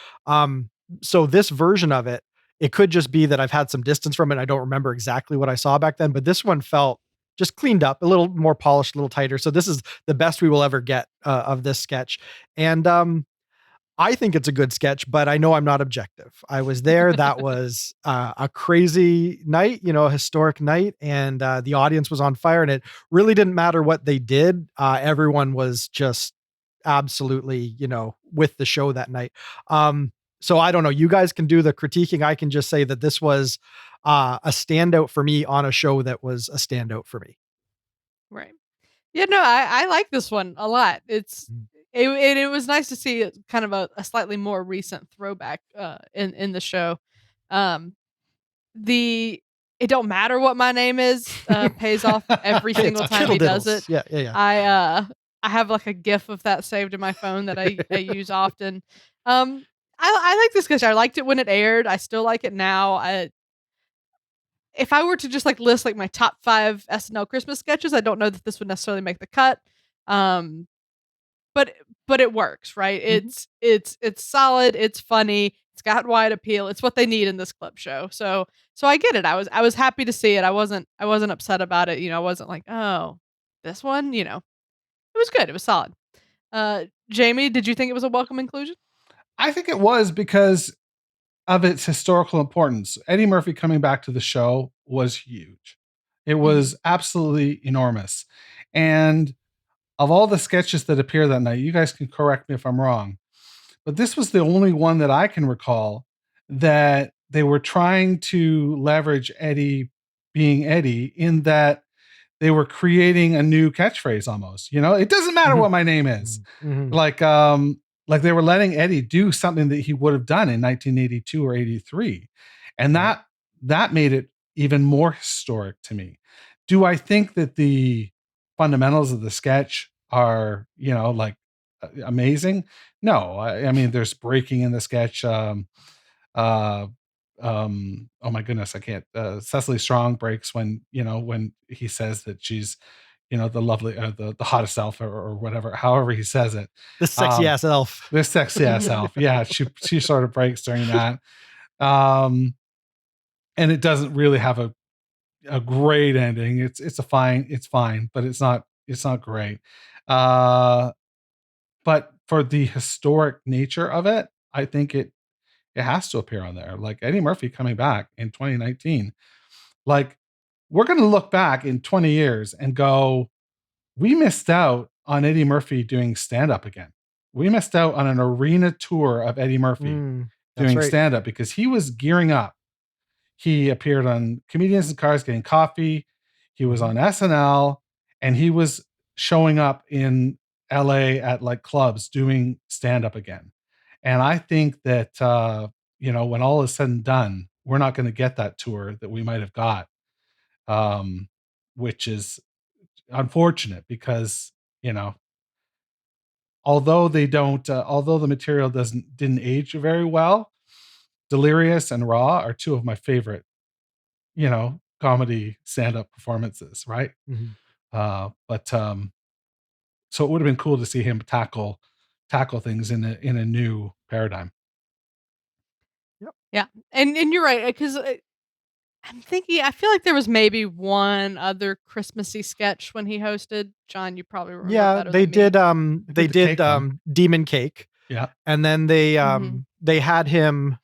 S2: So this version of it, it could just be that I've had some distance from it. I don't remember exactly what I saw back then, but this one felt just cleaned up, a little more polished, a little tighter. So this is the best we will ever get of this sketch. And I think it's a good sketch, but I know I'm not objective. I was there. That was a crazy night, a historic night, and the audience was on fire, and it really didn't matter what they did. Everyone was just absolutely, with the show that night. So I don't know. You guys can do the critiquing. I can just say that this was a standout for me on a show that was a standout for me.
S1: Right. Yeah, no, I like this one a lot. It was nice to see kind of a slightly more recent throwback in the show. The it don't matter what my name is pays off every single time he does it.
S2: Yeah.
S1: I have like a GIF of that saved in my phone that I use often. I like this sketch. I liked it when it aired. I still like it now. If I were to just like list like my top 5 SNL Christmas sketches, I don't know that this would necessarily make the cut. But it works, right? It's solid, it's funny, it's got wide appeal. It's what they need in this clip show. So I get it. I was happy to see it. I wasn't upset about it. I wasn't like, oh, this one, it was good. It was solid. Jamie, did you think it was a welcome inclusion?
S3: I think it was because of its historical importance. Eddie Murphy coming back to the show was huge. It was absolutely enormous. And of all the sketches that appear that night, you guys can correct me if I'm wrong, but this was the only one that I can recall that they were trying to leverage Eddie being Eddie, in that they were creating a new catchphrase almost. It doesn't matter what my name is. Like they were letting Eddie do something that he would have done in 1982 or 83. And that made it even more historic to me. Do I think that the fundamentals of the sketch are, amazing? No. I mean, there's breaking in the sketch. Oh my goodness, I can't. Cecily Strong breaks when he says that she's, the lovely, the hottest elf or whatever, however he says it.
S2: This sexy ass elf.
S3: This sexy ass elf. Yeah, she sort of breaks during that. And it doesn't really have a great ending. It's fine, but it's not great. But for the historic nature of it, I think it has to appear on there. Like Eddie Murphy coming back in 2019. Like, we're going to look back in 20 years and go, we missed out on Eddie Murphy doing stand-up again. We missed out on an arena tour of Eddie Murphy doing stand-up, because he was gearing up. He appeared on Comedians in Cars Getting Coffee. He was on SNL, and he was showing up in LA at like clubs doing stand-up again. And I think that, when all is said and done, we're not going to get that tour that we might have got, which is unfortunate because, although the material didn't age very well, Delirious and Raw are two of my favorite, comedy stand-up performances, right? So it would have been cool to see him tackle things in a new paradigm.
S2: Yep.
S1: Yeah, and you're right, because I'm thinking, I feel like there was maybe one other Christmassy sketch when he hosted. John, you probably remember.
S2: Yeah, they did. They did Demon Cake.
S3: Yeah,
S2: and then they had him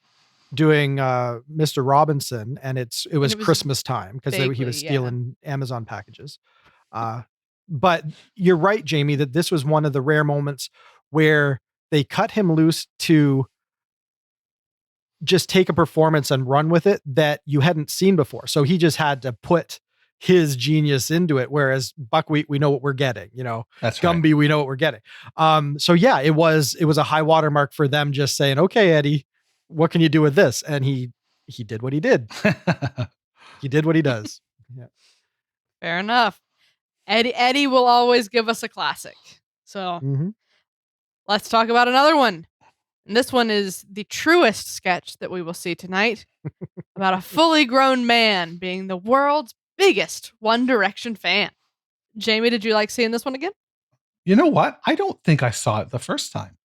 S2: doing Mr. Robinson, and it was Christmas time because he was stealing Amazon packages. But you're right, Jamie, that this was one of the rare moments where they cut him loose to just take a performance and run with it that you hadn't seen before. So he just had to put his genius into it. Whereas Buckwheat, we know what we're getting,
S3: That's right.
S2: Gumby, we know what we're getting. So yeah, it was a high watermark for them just saying, okay, Eddie, what can you do with this? And he did what he did. He did what he does. Yeah.
S1: Fair enough. Eddie will always give us a classic. So let's talk about another one. And this one is the truest sketch that we will see tonight about a fully grown man being the world's biggest One Direction fan. Jamie, did you like seeing this one again?
S3: You know what? I don't think I saw it the first time.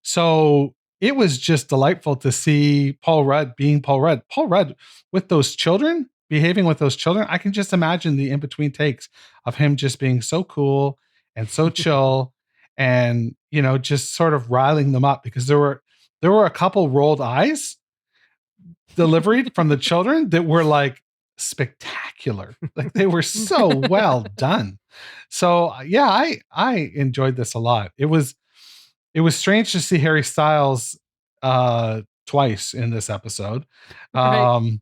S3: So it was just delightful to see Paul Rudd being Paul Rudd. Paul Rudd with those children, behaving with those children. I can just imagine the in-between takes of him just being so cool and so chill and, just sort of riling them up, because there were a couple rolled eyes delivered from the children that were like spectacular. Like they were so well done. So yeah, I enjoyed this a lot. It was strange to see Harry Styles twice in this episode.
S1: Right.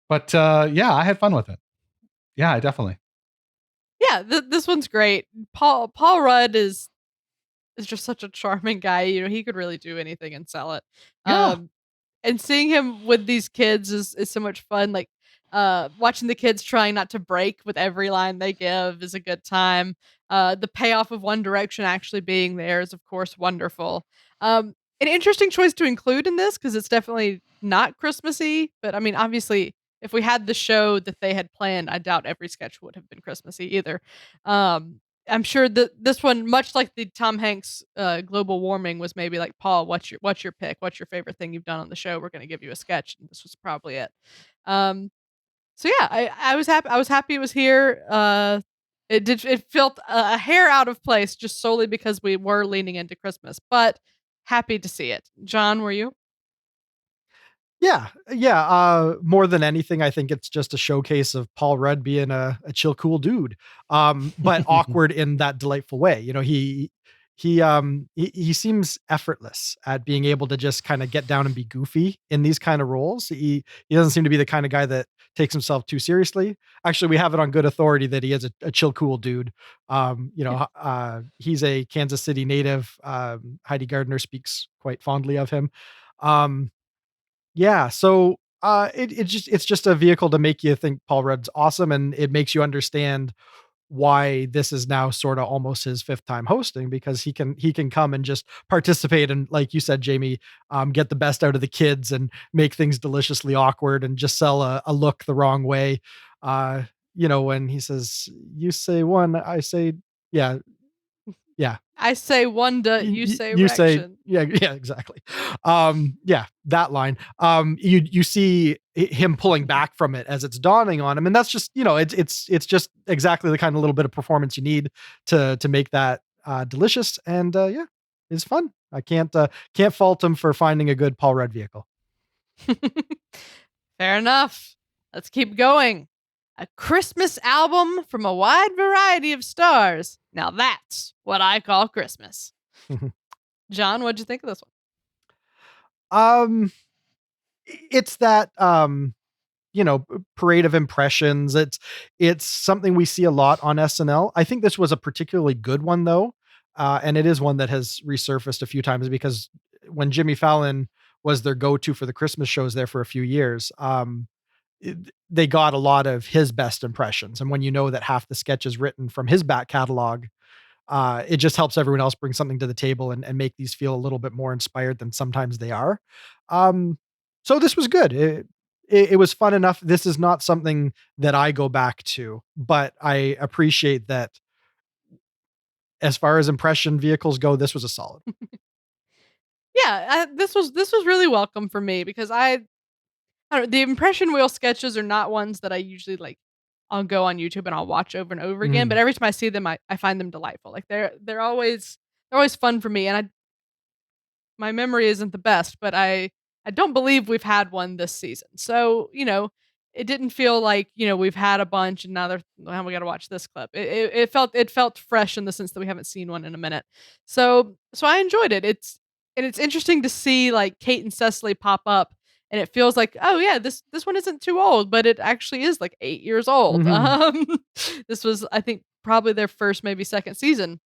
S3: But yeah, I had fun with it. Yeah, I definitely.
S1: Yeah, this one's great. Paul Rudd is just such a charming guy. He could really do anything and sell it.
S3: Yeah.
S1: And seeing him with these kids is so much fun. Like watching the kids trying not to break with every line they give is a good time. The payoff of One Direction actually being there is, of course, wonderful. An interesting choice to include in this, because it's definitely not Christmassy. But I mean, obviously, if we had the show that they had planned, I doubt every sketch would have been Christmassy either. I'm sure that this one, much like the Tom Hanks global warming, was maybe like, Paul, what's your pick? What's your favorite thing you've done on the show? We're going to give you a sketch, and this was probably it. So yeah, I was happy. I was happy it was here. It felt a hair out of place just solely because we were leaning into Christmas, but happy to see it. John, were you?
S2: Yeah. More than anything, I think it's just a showcase of Paul Rudd being a chill, cool dude. But awkward in that delightful way. He seems effortless at being able to just kind of get down and be goofy in these kind of roles. He doesn't seem to be the kind of guy that takes himself too seriously. Actually, we have it on good authority that he is a chill, cool dude. He's a Kansas City native. Heidi Gardner speaks quite fondly of him. Yeah, so it's just a vehicle to make you think Paul Rudd's awesome, and it makes you understand why this is now sort of almost his fifth time hosting, because he can come and just participate and, like you said, Jamie, get the best out of the kids and make things deliciously awkward and just sell a look the wrong way. When he says, "You say one, I say yeah." Yeah.
S1: I say wonder, you say
S2: you say
S1: erection.
S2: yeah exactly. That line. You see him pulling back from it as it's dawning on him, and that's just, it's just exactly the kind of little bit of performance you need to make that delicious. And it's fun. I can't fault him for finding a good Paul Rudd vehicle.
S1: Fair enough. Let's keep going. A Christmas album from a wide variety of stars. Now that's what I call Christmas. John, what'd you think of this
S2: one? It's that parade of impressions. It's something we see a lot on SNL. I think this was a particularly good one though. And it is one that has resurfaced a few times, because when Jimmy Fallon was their go-to for the Christmas shows there for a few years, they got a lot of his best impressions. And when you know that half the sketch is written from his back catalog, it just helps everyone else bring something to the table and make these feel a little bit more inspired than sometimes they are. So this was good. It was fun enough. This is not something that I go back to, but I appreciate that as far as impression vehicles go, this was a solid.
S1: Yeah, this was really welcome for me, because I don't know, the impression wheel sketches are not ones that I usually like. I'll go on YouTube and I'll watch over and over again, but every time I see them, I find them delightful. Like they're always fun for me, and my memory isn't the best, but I don't believe we've had one this season. So, it didn't feel like, we've had a bunch and now we got to watch this clip. It felt fresh in the sense that we haven't seen one in a minute. So I enjoyed it. It's interesting to see like Kate and Cecily pop up and it feels like, oh yeah, this one isn't too old, but it actually is like 8 years old. This was, I think, probably their first, maybe second season.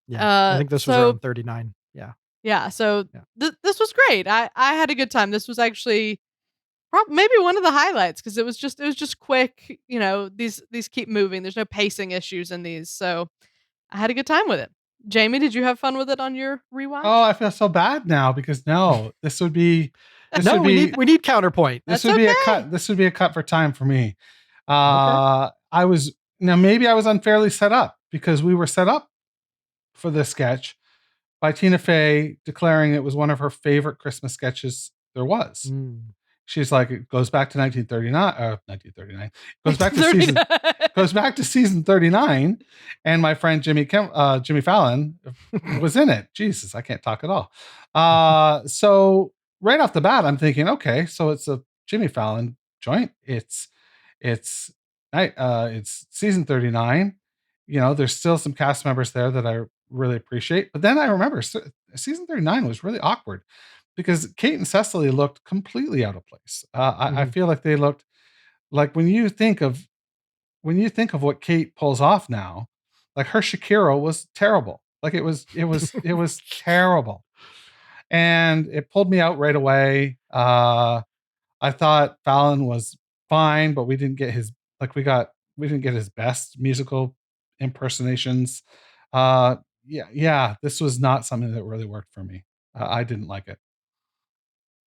S2: Yeah. I think this was around 39. Yeah.
S1: Yeah, so
S2: Yeah.
S1: this was great. I had a good time. This was actually maybe one of the highlights because it was just quick. These keep moving. There's no pacing issues in these, so I had a good time with it. Jamie, did you have fun with it on your rewatch?
S3: Oh, I feel so bad now because this would be
S2: we need counterpoint.
S3: This would be a cut. This would be a cut for time for me. I was maybe I was unfairly set up because we were set up for this sketch by Tina Fey declaring it was one of her favorite Christmas sketches there was. She's like, it goes back to 1939. Goes back to season 39, and my friend Jimmy Fallon was in it. Jesus, I can't talk at all. So right off the bat, I'm thinking, okay, so it's a Jimmy Fallon joint. It's season 39. There's still some cast members there that I really appreciate. But then I remember season 39 was really awkward because Kate and Cecily looked completely out of place. I feel like they looked like when you think of what Kate pulls off now, like her Shakira was terrible. Like it was terrible. And it pulled me out right away. I thought Fallon was fine, but we didn't get his best musical impersonations. This was not something that really worked for me. I didn't like it.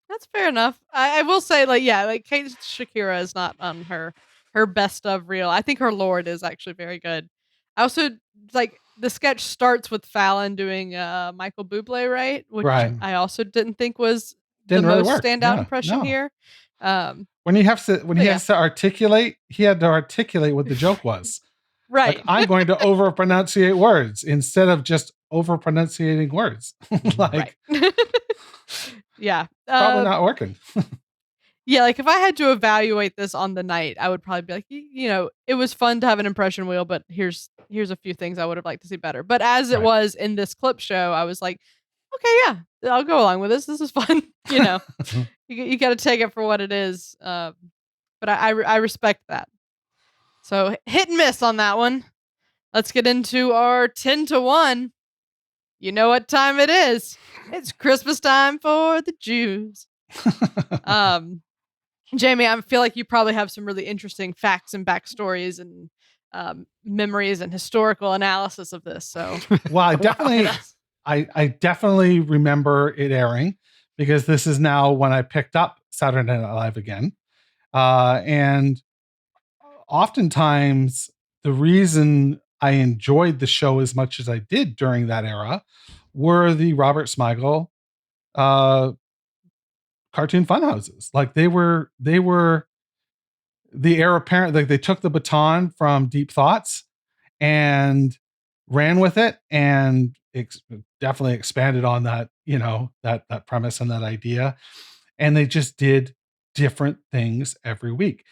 S1: That's fair enough. I will say, Kate Shakira is not on her best of reel. I think her Lord is actually very good. I also the sketch starts with Fallon doing Michael Bublé, right? Which I also didn't think was the most standout impression here.
S3: When he has to articulate, he had to articulate what the joke was.
S1: Right.
S3: Like, I'm going to over-pronunciate words instead of just over-pronunciating words.
S1: Yeah.
S3: Probably not working.
S1: Yeah, if I had to evaluate this on the night, I would probably be like, it was fun to have an impression wheel, but here's a few things I would have liked to see better. But as it was in this clip show, I was like, okay, yeah, I'll go along with this. This is fun. You got to take it for what it is. But I respect that. So hit and miss on that one. Let's get into our 10 to 1. You know what time it is. It's Christmas time for the Jews. Jamie, I feel like you probably have some really interesting facts and backstories and memories and historical analysis of this. So,
S3: well, I definitely remember it airing because this is now when I picked up Saturday Night Live again, and oftentimes the reason I enjoyed the show as much as I did during that era were the Robert Smigel cartoon funhouses. Like they were the heir apparent. Like they took the baton from Deep Thoughts and ran with it and definitely expanded on that, that premise and that idea. And they just did different things every week.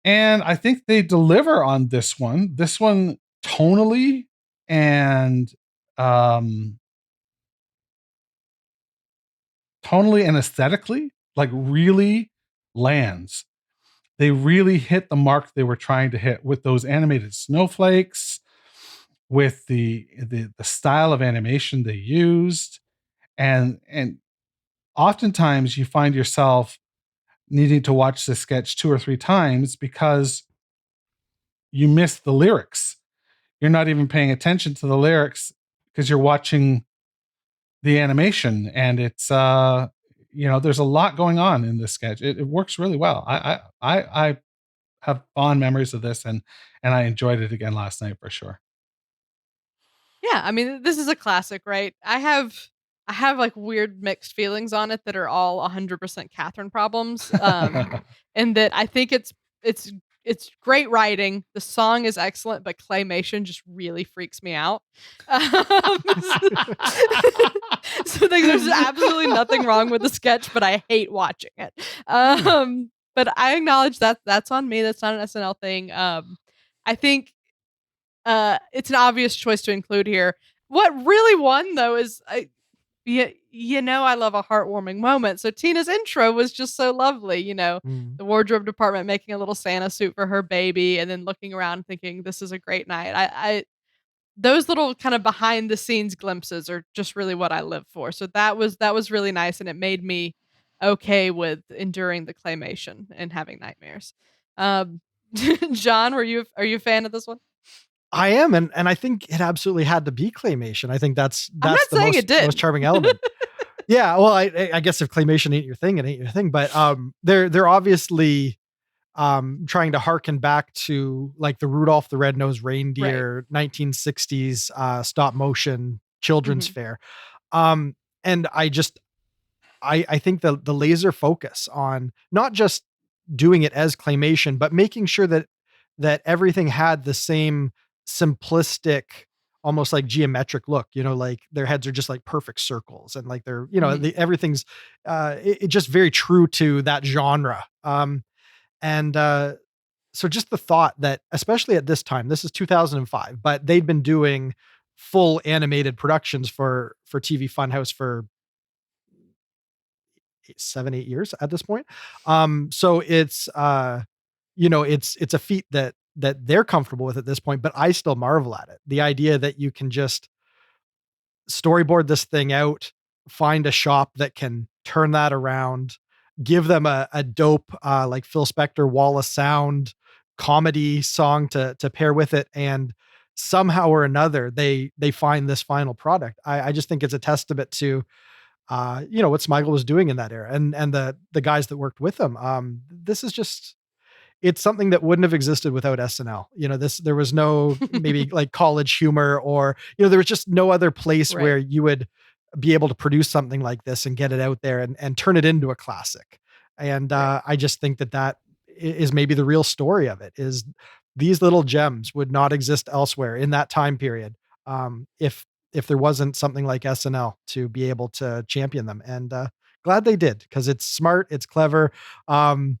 S3: And I think they deliver on this one. This one tonally and aesthetically, like really lands. They really hit the mark they were trying to hit with those animated snowflakes, with the style of animation they used. And oftentimes you find yourself needing to watch the sketch 2 or 3 times because you miss the lyrics. You're not even paying attention to the lyrics because you're watching the animation, and it's there's a lot going on in this sketch. It works really well. I have fond memories of this, and I enjoyed it again last night for sure.
S1: Yeah, I mean, this is a classic, right? I have like weird mixed feelings on it that are all 100% Catherine problems. And that I think it's great writing. The song is excellent, but claymation just really freaks me out. So there's absolutely nothing wrong with the sketch, but I hate watching it. But I acknowledge that that's on me. That's not an SNL thing. I think it's an obvious choice to include here. What really won, though, is Yeah, I love a heartwarming moment. So Tina's intro was just so lovely.
S2: Mm.
S1: The wardrobe department making a little Santa suit for her baby, and then looking around thinking this is a great night. I those little kind of behind the scenes glimpses are just really what I live for. So that was really nice, and it made me okay with enduring the claymation and having nightmares. Um, John, are you a fan of this one?
S2: I am, and I think it absolutely had to be claymation. I think that's
S1: I'm not
S2: the
S1: saying it
S2: most
S1: did.
S2: charming element. Yeah, well, I guess if claymation ain't your thing, it ain't your thing. But they're obviously trying to harken back to like the Rudolph the Red-Nosed
S1: Right.
S2: Reindeer 1960s stop motion children's
S1: Mhm.
S2: fair. And I think the laser focus on not just doing it as claymation, but making sure that everything had the same simplistic, almost like geometric look. Like their heads are just like perfect circles, and like they're
S1: Mhm.
S2: everything's it just very true to that genre. And So just the thought that, especially at this time, this is 2005, but they'd been doing full animated productions for TV Funhouse for 7, 8 years at this point. So it's a feat that they're comfortable with at this point, but I still marvel at it. The idea that you can just storyboard this thing out, find a shop that can turn that around, give them a dope like Phil Spector Wall of Sound comedy song to pair with it, and somehow or another they find this final product. I just think it's a testament to what Smigel was doing in that era, and the guys that worked with him. This is just it's something that wouldn't have existed without SNL. There was no maybe like College Humor, or there was just no other place
S1: Right.
S2: where you would be able to produce something like this and get it out there and turn it into a classic. And
S1: Right.
S2: I just think that is maybe the real story of it, is these little gems would not exist elsewhere in that time period, if there wasn't something like SNL to be able to champion them. And glad they did, because it's smart, it's clever. Um,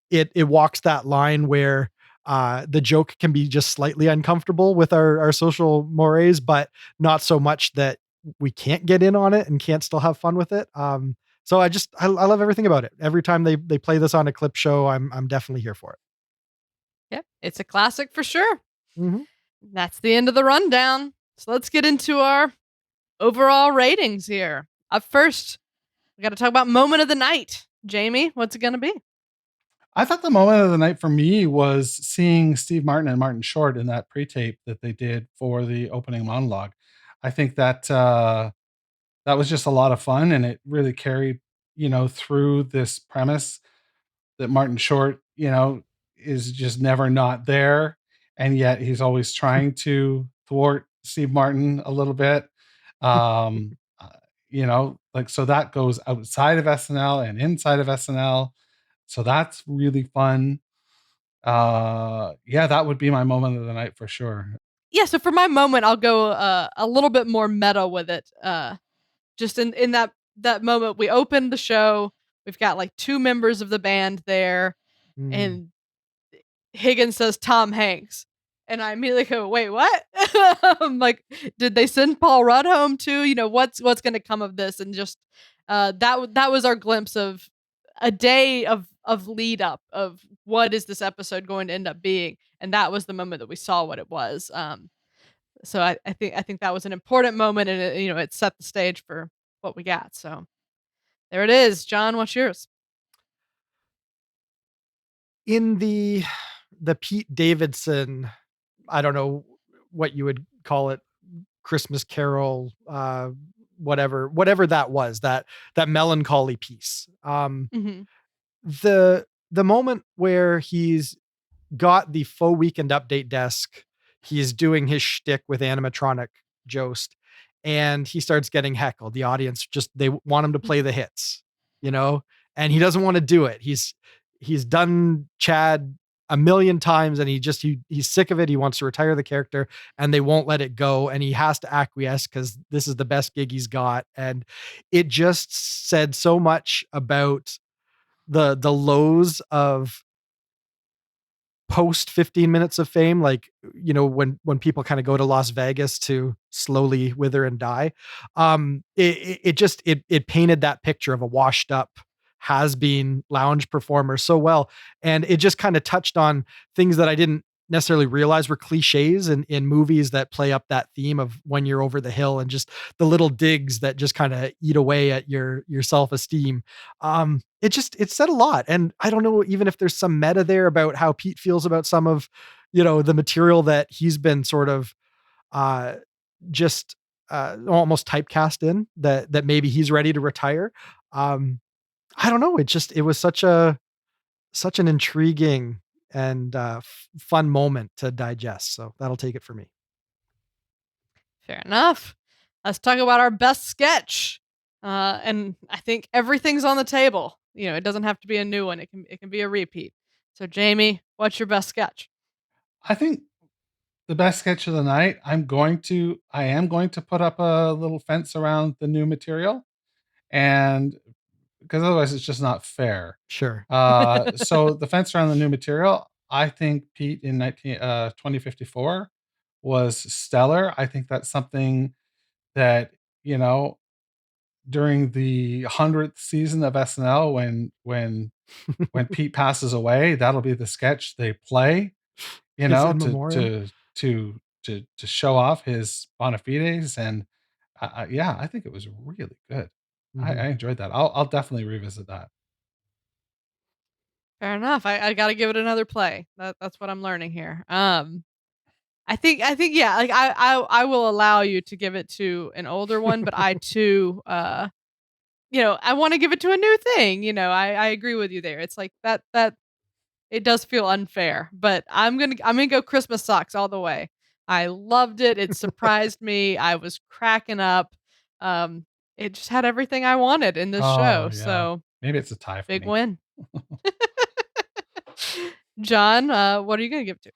S2: it walks that line where the joke can be just slightly uncomfortable with our social mores, but not so much that we can't get in on it and can't still have fun with it. So I love everything about it. Every time they play this on a clip show, I'm definitely here for it.
S1: Yep. It's a classic for sure.
S2: Mhm.
S1: That's the end of the rundown. So let's get into our overall ratings here. Up first, we got to talk about moment of the night. Jamie, what's it going to be?
S3: I thought the moment of the night for me was seeing Steve Martin and Martin Short in that pre-tape that they did for the opening monologue. I think that that was just a lot of fun, and it really carried, through this premise that Martin Short, is just never not there, and yet he's always trying to thwart Steve Martin a little bit. Uh, like, so that goes outside of SNL and inside of SNL. So that's really fun. Yeah, that would be my moment of the night for sure.
S1: Yeah, so for my moment, I'll go a little bit more meta with it. Just in that moment, we opened the show. We've got like two members of the band there,
S2: Mm.
S1: and Higgins says Tom Hanks. And I immediately go, wait, what? I'm like, did they send Paul Rudd home too? What's going to come of this? And just that was our glimpse of a day of lead up of what is this episode going to end up being, and that was the moment that we saw what it was. So I think that was an important moment, and it set the stage for what we got. So there it is, John. What's yours?
S2: In the Pete Davidson, I don't know what you would call it, Christmas Carol, whatever that was, that melancholy piece.
S1: Hmm.
S2: The moment where he's got the faux Weekend Update desk, he's doing his shtick with animatronic Jost, and he starts getting heckled. The audience just they want him to play the hits, you know, and he doesn't want to do it. He's done Chad a million times, and he's sick of it. He wants to retire the character, and they won't let it go, and he has to acquiesce because this is the best gig he's got. And it just said so much about the lows of post 15 minutes of fame, like, when people kind of go to Las Vegas to slowly wither and die. It painted that picture of a washed up has been lounge performer so well. And it just kind of touched on things that I didn't necessarily realize were cliches in movies that play up that theme of when you're over the hill, and just the little digs that just kind of eat away at your self-esteem. It said a lot. And I don't know even if there's some meta there about how Pete feels about some of, the material that he's been sort of uh just almost typecast in, that maybe he's ready to retire. I don't know. It was such an intriguing and fun moment to digest. So that'll take it for me.
S1: Fair enough. Let's talk about our best sketch. And I think everything's on the table. It doesn't have to be a new one. It can be a repeat. So Jamie, what's your best sketch?
S3: I think the best sketch of the night, I am going to put up a little fence around the new material, and because otherwise it's just not fair.
S2: Sure.
S3: So the fence around the new material, I think Pete in 2054 was stellar. I think that's something that, during the 100th season of SNL, when Pete passes away, that'll be the sketch they play,
S2: His in memoriam.
S3: to show off his bona fides. And yeah, I think it was really good. I
S2: Mhm.
S3: enjoyed that. I'll definitely revisit that.
S1: Fair enough. I got to give it another play. That's what I'm learning here. I think yeah. Like I will allow you to give it to an older one, but I too I want to give it to a new thing. I agree with you there. It's like that it does feel unfair, but I'm gonna go Christmas socks all the way. I loved it. It surprised me. I was cracking up. Um, it just had everything I wanted in this
S3: Oh
S1: show.
S3: yeah,
S1: So
S3: maybe it's a tie for
S1: big
S3: me.
S1: win. John, what are you gonna give to?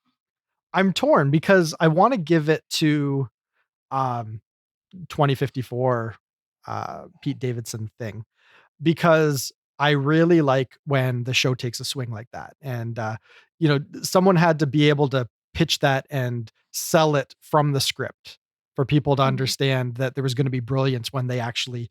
S2: I'm torn because I want to give it to um 2054 Pete Davidson thing, because I really like when the show takes a swing like that. And someone had to be able to pitch that and sell it from the script for people to
S1: Mhm.
S2: understand that there was going to be brilliance when they actually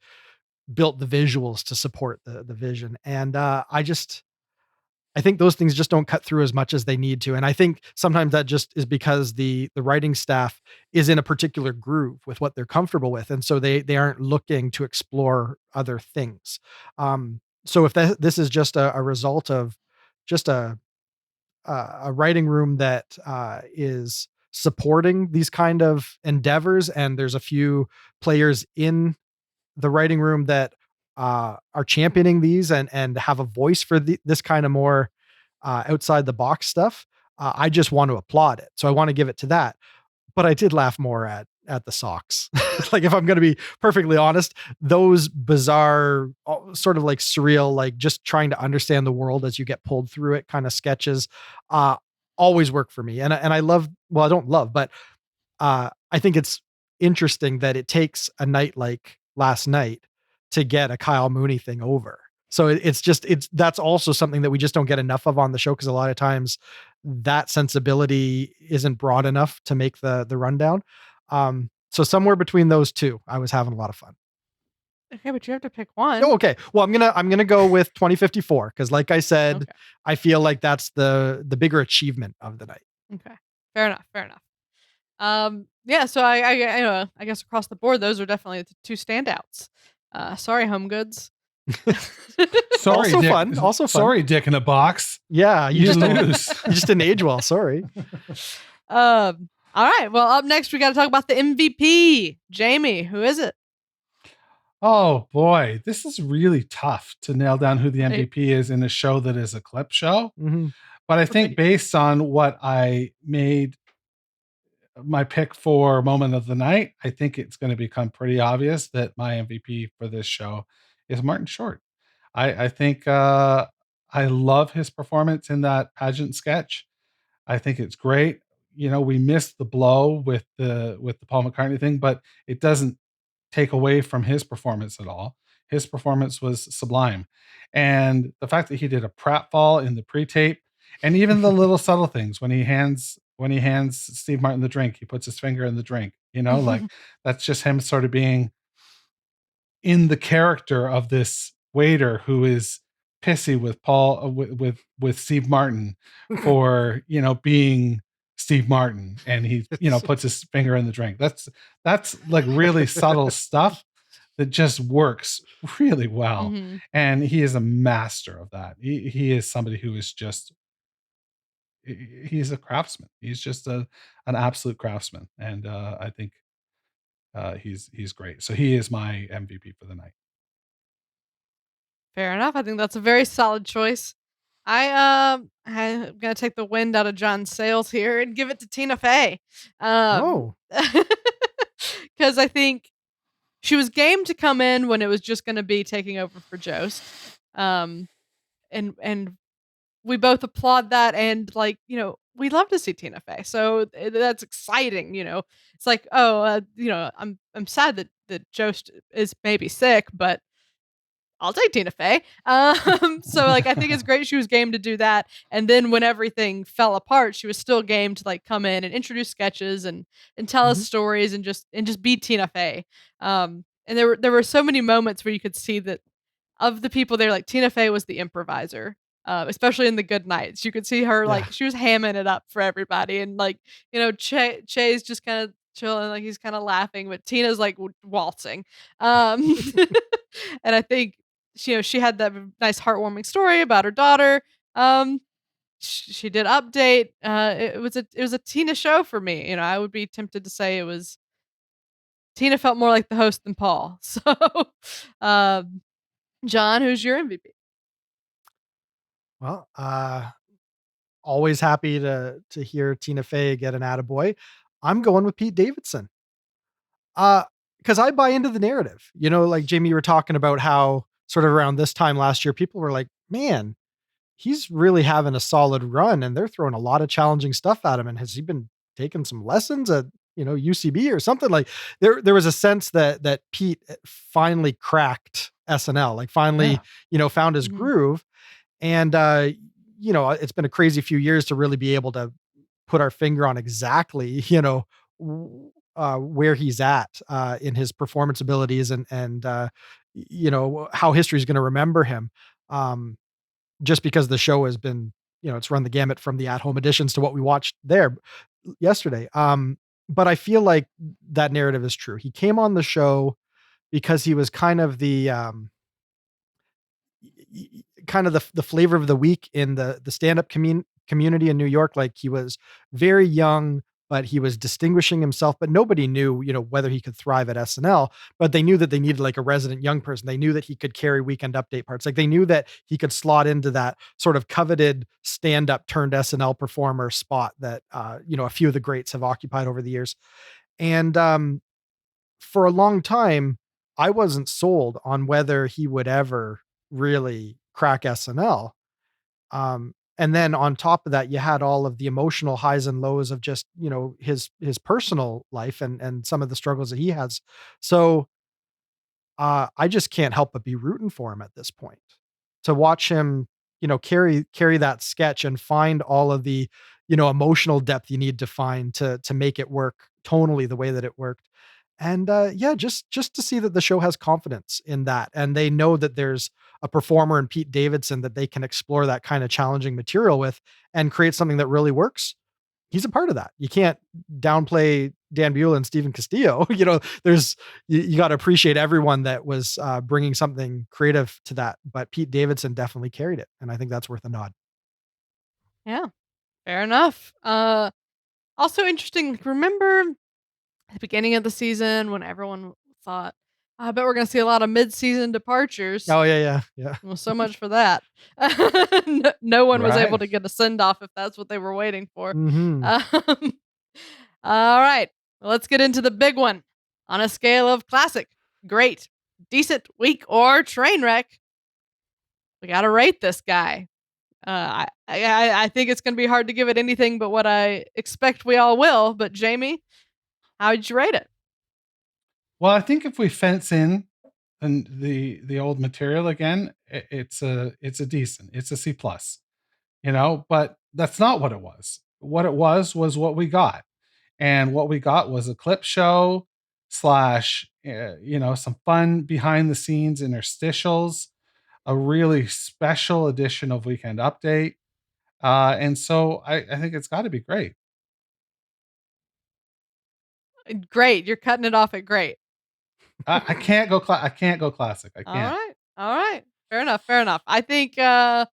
S2: built the visuals to support the vision. And I think those things just don't cut through as much as they need to. And I think sometimes that just is because the writing staff is in a particular groove with what they're comfortable with. And so they aren't looking to explore other things. So if this is just a result of just a writing room that is supporting these kind of endeavors, and there's a few players in the writing room that are championing these and have a voice for this kind of more outside the box stuff, I just want to applaud it. So I want to give it to that. But I did laugh more at the socks. Like, if I'm going to be perfectly honest, those bizarre, sort of like surreal, like just trying to understand the world as you get pulled through it kind of sketches, uh, always work for me. And I love, well, I don't love, but I think it's interesting that it takes a night like last night to get a Kyle Mooney thing over. So it's that's also something that we just don't get enough of on the show, because a lot of times that sensibility isn't broad enough to make the rundown. So somewhere between those two, I was having a lot of fun.
S1: Okay, but you have to pick one.
S2: Oh, okay. Well, I'm gonna go with 2054 because, like I said,
S1: Okay.
S2: I feel like that's the bigger achievement of the night.
S1: Okay. Fair enough. Fair enough. Yeah, so I guess across the board, those are definitely the two standouts. Sorry, Home Goods.
S3: Sorry,
S2: Also
S3: Dick.
S2: fun, also fun.
S3: Sorry, Dick in a box.
S2: Yeah,
S3: You
S2: just
S3: lose.
S2: you just didn't age well. Sorry.
S1: All right. Well, up next, we got to talk about the MVP. Jamie, who is it?
S3: Oh boy, this is really tough to nail down who the
S1: Right.
S3: MVP is in a show that is a clip show.
S2: Mhm.
S3: But I think based on what I made my pick for moment of the night, I think it's going to become pretty obvious that my MVP for this show is Martin Short. I think I love his performance in that pageant sketch. I think it's great. We missed the blow with the Paul McCartney thing, but it doesn't take away from his performance at all. His performance was sublime. And the fact that he did a pratfall in the pre-tape, And even the little subtle things when he hands Steve Martin the drink, he puts his finger in the drink, like that's just him sort of being in the character of this waiter who is pissy with Paul with Steve Martin for being Steve Martin, and he puts his finger in the drink. That's like really subtle stuff that just works really well.
S1: Mhm.
S3: And he is a master of that. He is somebody who is just he's a craftsman. He's just an absolute craftsman, and I think he's great. So he is my MVP for the night.
S1: Fair enough. I think that's a very solid choice. I'm gonna take the wind out of John's sails here and give it to Tina Fey.
S2: Oh.
S1: Because I think she was game to come in when it was just gonna be taking over for Jost. And we both applaud that, and we love to see Tina Fey. So that's exciting. It's like, I'm sad that Jost is maybe sick, but I'll take Tina Fey. So I think it's great she was game to do that. And then when everything fell apart, she was still game to come in and introduce sketches and tell us stories and just be Tina Fey. And there were so many moments where you could see that of the people there, Tina Fey was the improviser. Especially in the good nights, you could see her she was hamming it up for everybody, and Che's just kind of chilling, he's kind of laughing, but Tina's waltzing. And I think she had that nice heartwarming story about her daughter. She did update. It was a Tina show for me. I would be tempted to say it was Tina felt more like the host than Paul. So, um, John, who's your MVP?
S2: Well, always happy to hear Tina Fey get an attaboy. I'm going with Pete Davidson. Because I buy into the narrative. Like Jamie, you were talking about how sort of around this time last year, people were like, man, he's really having a solid run and they're throwing a lot of challenging stuff at him. And has he been taking some lessons at, UCB or something? Like there was a sense that Pete finally cracked SNL, finally, found his groove. And, it's been a crazy few years to really be able to put our finger on exactly, where he's at in his performance abilities and how history is going to remember him. Just because the show has been, it's run the gamut from the at-home editions to what we watched there yesterday. But I feel like that narrative is true. He came on the show because he was kind of the the flavor of the week in the stand-up community in New York. Like he was very young, but he was distinguishing himself, but nobody knew, whether he could thrive at SNL, but they knew that they needed a resident young person. They knew that he could carry Weekend Update parts. They knew that he could slot into that sort of coveted stand-up turned SNL performer spot that, a few of the greats have occupied over the years. And, for a long time, I wasn't sold on whether he would ever really crack SNL. And then on top of that, you had all of the emotional highs and lows of just, his personal life and some of the struggles that he has. So I just can't help but be rooting for him at this point. To watch him, carry that sketch and find all of the, emotional depth you need to find to make it work tonally the way that it worked. And just to see that the show has confidence in that, and they know that there's a performer in Pete Davidson that they can explore that kind of challenging material with and create something that really works. He's a part of that. You can't downplay Dan Buell and Stephen Castillo. There's you got to appreciate everyone that was bringing something creative to that. But Pete Davidson definitely carried it, and I think that's worth a nod.
S1: Yeah, fair enough. Also interesting. Remember at the beginning of the season when everyone thought, I bet we're going to see a lot of mid-season departures.
S2: Oh, yeah.
S1: Well, so much for that. No one was able
S3: Right.
S1: to get a send-off if that's what they were waiting for.
S2: Mhm.
S1: All right, let's get into the big one. On a scale of classic, great, decent, weak, or train wreck, we got to rate this guy. I think it's going to be hard to give it anything but what I expect we all will. But Jamie, how would you rate it?
S3: Well, I think if we fence in and the old material again, it's a decent, it's a C plus. but that's not what it was. What it was what we got. And what we got was a clip show slash, some fun behind the scenes interstitials, a really special edition of Weekend Update. And so I think it's got to be great.
S1: Great. You're cutting it off at great.
S3: I can't go. I can't go classic. I
S1: All
S3: can't.
S1: right. All right. Fair enough. Fair enough. I think, I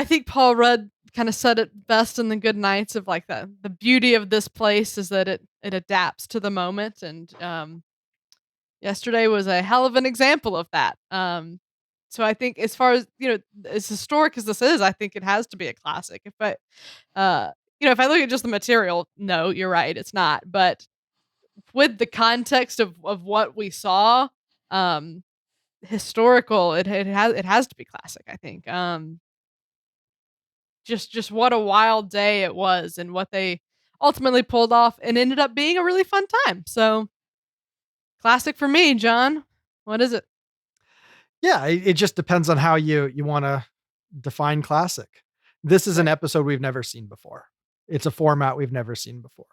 S1: think Paul Rudd kind of said it best in The Good Nights of like the beauty of this place is that it adapts to the moment. And yesterday was a hell of an example of that. So I think as far as, as historic as this is, I think it has to be a classic. If I look at just the material, no, you're right. It's not. But with the context of what we saw, historical, it has to be classic, I think. Just what a wild day it was and what they ultimately pulled off and ended up being a really fun time. So classic for me, John. What is it?
S2: Yeah, it just depends on how you want to define classic. This is an episode we've never seen before. It's a format we've never seen before.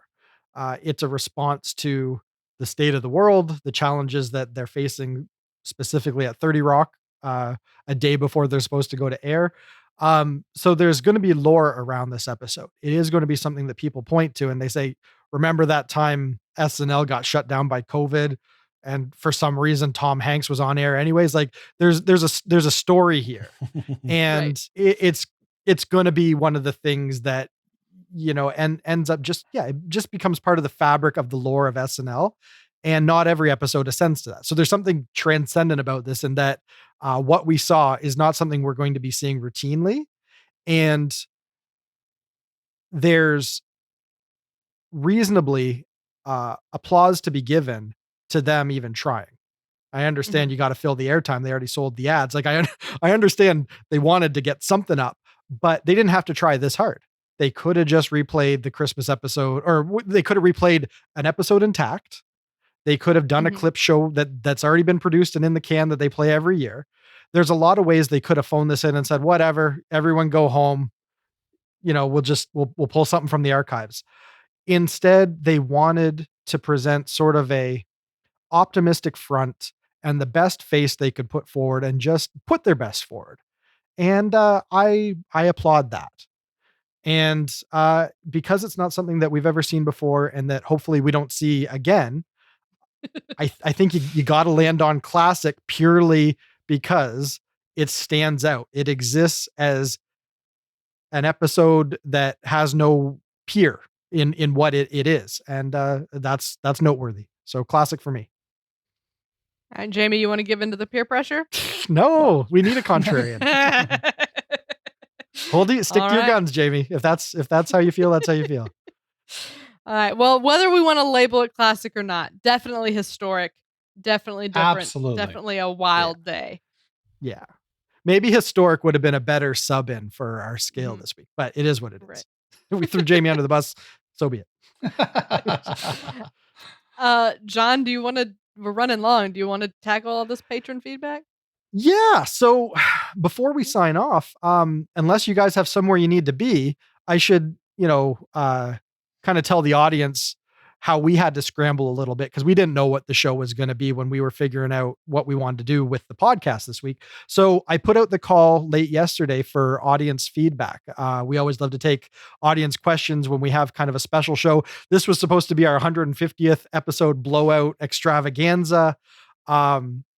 S2: It's a response to the state of the world, the challenges that they're facing specifically at 30 Rock, a day before they're supposed to go to air. So there's going to be lore around this episode. It is going to be something that people point to and they say, remember that time SNL got shut down by COVID and for some reason Tom Hanks was on air anyways. Like there's a story here. And
S1: Right.
S2: it's going to be one of the things that, and ends up it just becomes part of the fabric of the lore of SNL. And not every episode ascends to that. So there's something transcendent about this, in that what we saw is not something we're going to be seeing routinely. And there's reasonably applause to be given to them even trying. I understand you got to fill the airtime. They already sold the ads. Like I understand they wanted to get something up, but they didn't have to try this hard. They could have just replayed the Christmas episode, or they could have replayed an episode intact. They could have done a clip show that's already been produced and in the can that they play every year. There's a lot of ways they could have phoned this in and said, whatever, everyone go home. We'll pull something from the archives. Instead, they wanted to present sort of a optimistic front and the best face they could put forward and just put their best forward. And I applaud that. And because it's not something that we've ever seen before and that hopefully we don't see again, I think you got to land on classic purely because it stands out. It exists as an episode that has no peer in what it is. And that's noteworthy. So classic for me.
S1: All right, Jamie, you want to give into the peer pressure?
S2: No, we need a contrarian. Stick to your guns, Jamie. If that's how you feel, that's how you feel.
S1: All right. Well, whether we want to label it classic or not, definitely historic, definitely different,
S3: Absolutely.
S1: definitely a wild day.
S2: Yeah. Maybe historic would have been a better sub in for our scale this week, but it is what it is.
S1: Right.
S2: We threw Jamie under the bus. So be it.
S1: John, we're running long. Do you want to tackle all this patron feedback?
S2: Yeah. So before we sign off, unless you guys have somewhere you need to be, I should, kind of tell the audience how we had to scramble a little bit because we didn't know what the show was going to be when we were figuring out what we wanted to do with the podcast this week. So I put out the call late yesterday for audience feedback. We always love to take audience questions when we have kind of a special show. This was supposed to be our 150th episode blowout extravaganza.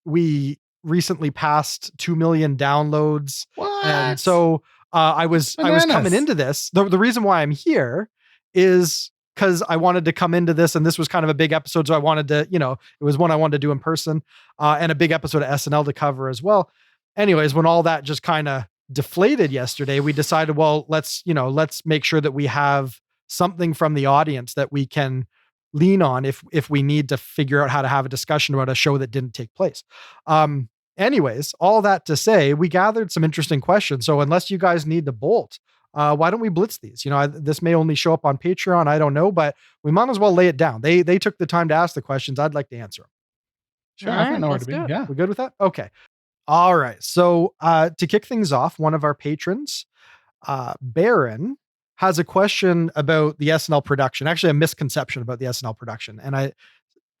S2: We recently passed 2 million downloads.
S3: What?
S2: And so I was coming into this. The reason why I'm here is because I wanted to come into this, and this was kind of a big episode. So I wanted to, it was one I wanted to do in person, and a big episode of SNL to cover as well. Anyways, when all that just kind of deflated yesterday, we decided, well, let's make sure that we have something from the audience that we can lean on if we need to figure out how to have a discussion about a show that didn't take place. Anyways, all that to say, we gathered some interesting questions. So unless you guys need to bolt, why don't we blitz these? This may only show up on Patreon. I don't know, but we might as well lay it down. They took the time to ask the questions. I'd like to answer them.
S3: Sure. I don't know where to be. Yeah.
S2: We good with that? Okay. All right. So to kick things off, one of our patrons Baron has a question about the SNL production, actually a misconception about the SNL production. And I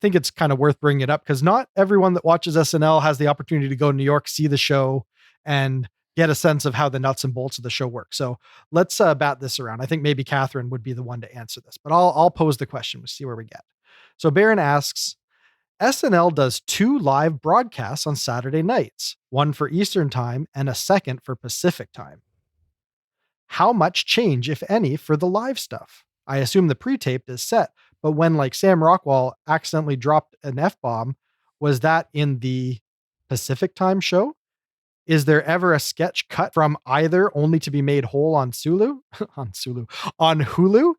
S2: think it's kind of worth bringing it up because not everyone that watches SNL has the opportunity to go to New York, see the show, and get a sense of how the nuts and bolts of the show work. So let's bat this around. I think maybe Catherine would be the one to answer this, but I'll pose the question. We'll see where we get. So Baron asks, SNL does 2 live broadcasts on Saturday nights, one for Eastern time and a second for Pacific time. How much change, if any, for the live stuff? I assume the pre-taped is set, but when like Sam Rockwell accidentally dropped an F-bomb, was that in the Pacific time show? Is there ever a sketch cut from either only to be made whole on Hulu? On Hulu?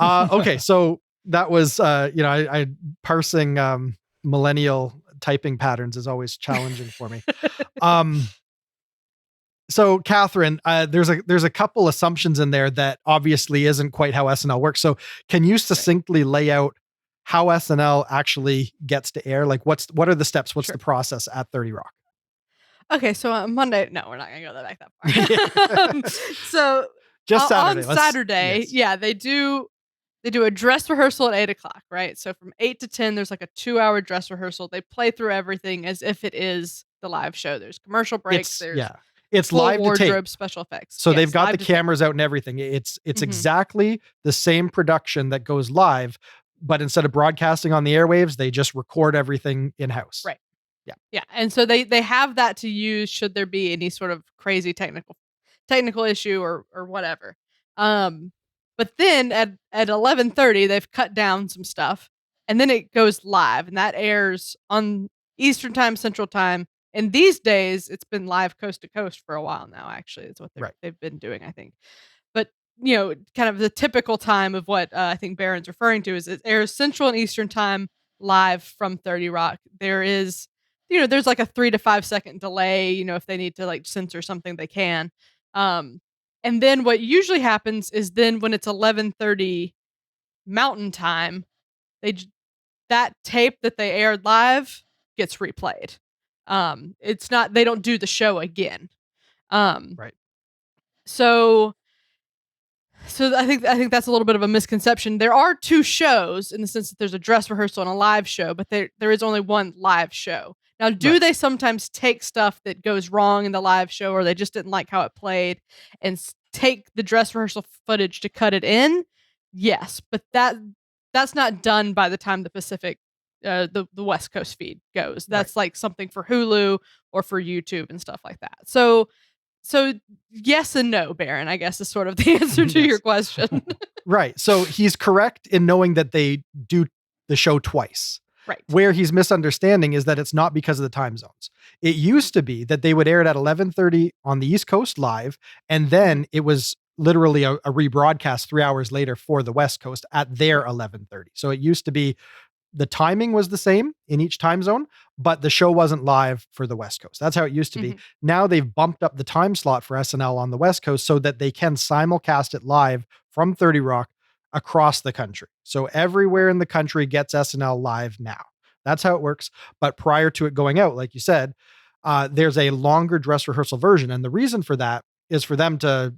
S2: Okay, so that was, I parsing millennial typing patterns is always challenging for me. So Catherine, there's a couple assumptions in there that obviously isn't quite how SNL works. So can you succinctly lay out how SNL actually gets to air? Like what are the steps? What's the process at 30 Rock?
S1: Okay, so on Monday, no, we're not gonna go back that far. So
S2: just Saturday.
S1: On Saturday, yes. They do a dress rehearsal at 8:00, right? So from 8 to 10, there's like a 2-hour dress rehearsal. They play through everything as if it is the live show. There's commercial breaks.
S2: It's live
S1: wardrobe,
S2: to tape.
S1: Special effects.
S2: So they've got the cameras out and everything. It's exactly the same production that goes live, but instead of broadcasting on the airwaves, they just record everything in-house.
S1: Right. Yeah. And so they have that to use should there be any sort of crazy technical issue or whatever. But then at 11:30, they've cut down some stuff, and then it goes live, and that airs on Eastern time, Central time. And these days, it's been live coast to coast for a while now. Actually, is what they've been doing, I think. But kind of the typical time of what I think Baron's referring to is it airs Central and Eastern time live from 30 Rock. There is, there's like a 3 to 5 second delay. If they need to like censor something, they can. And then what usually happens is then when it's 11:30 Mountain Time, that tape that they aired live gets replayed. It's not, they don't do the show again.
S2: Right.
S1: So I think that's a little bit of a misconception. There are 2 shows in the sense that there's a dress rehearsal and a live show, but there is only one live show. Now, do they sometimes take stuff that goes wrong in the live show, or they just didn't like how it played, and take the dress rehearsal footage to cut it in? Yes, but that's not done by the time the Pacific, the West Coast feed goes. That's like something for Hulu or for YouTube and stuff like that. So yes and no, Baron, I guess is sort of the answer to your question.
S2: Right. So he's correct in knowing that they do the show twice.
S1: Right.
S2: Where he's misunderstanding is that it's not because of the time zones. It used to be that they would air it at 11:30 on the East Coast live, and then it was literally a rebroadcast 3 hours later for the West Coast at their 11:30. So it used to be the timing was the same in each time zone, but the show wasn't live for the West Coast. That's how it used to be. Now they've bumped up the time slot for SNL on the West Coast so that they can simulcast it live from 30 Rock across the country. So everywhere in the country gets SNL live now. That's how it works. But prior to it going out, like you said, there's a longer dress rehearsal version. And the reason for that is for them to,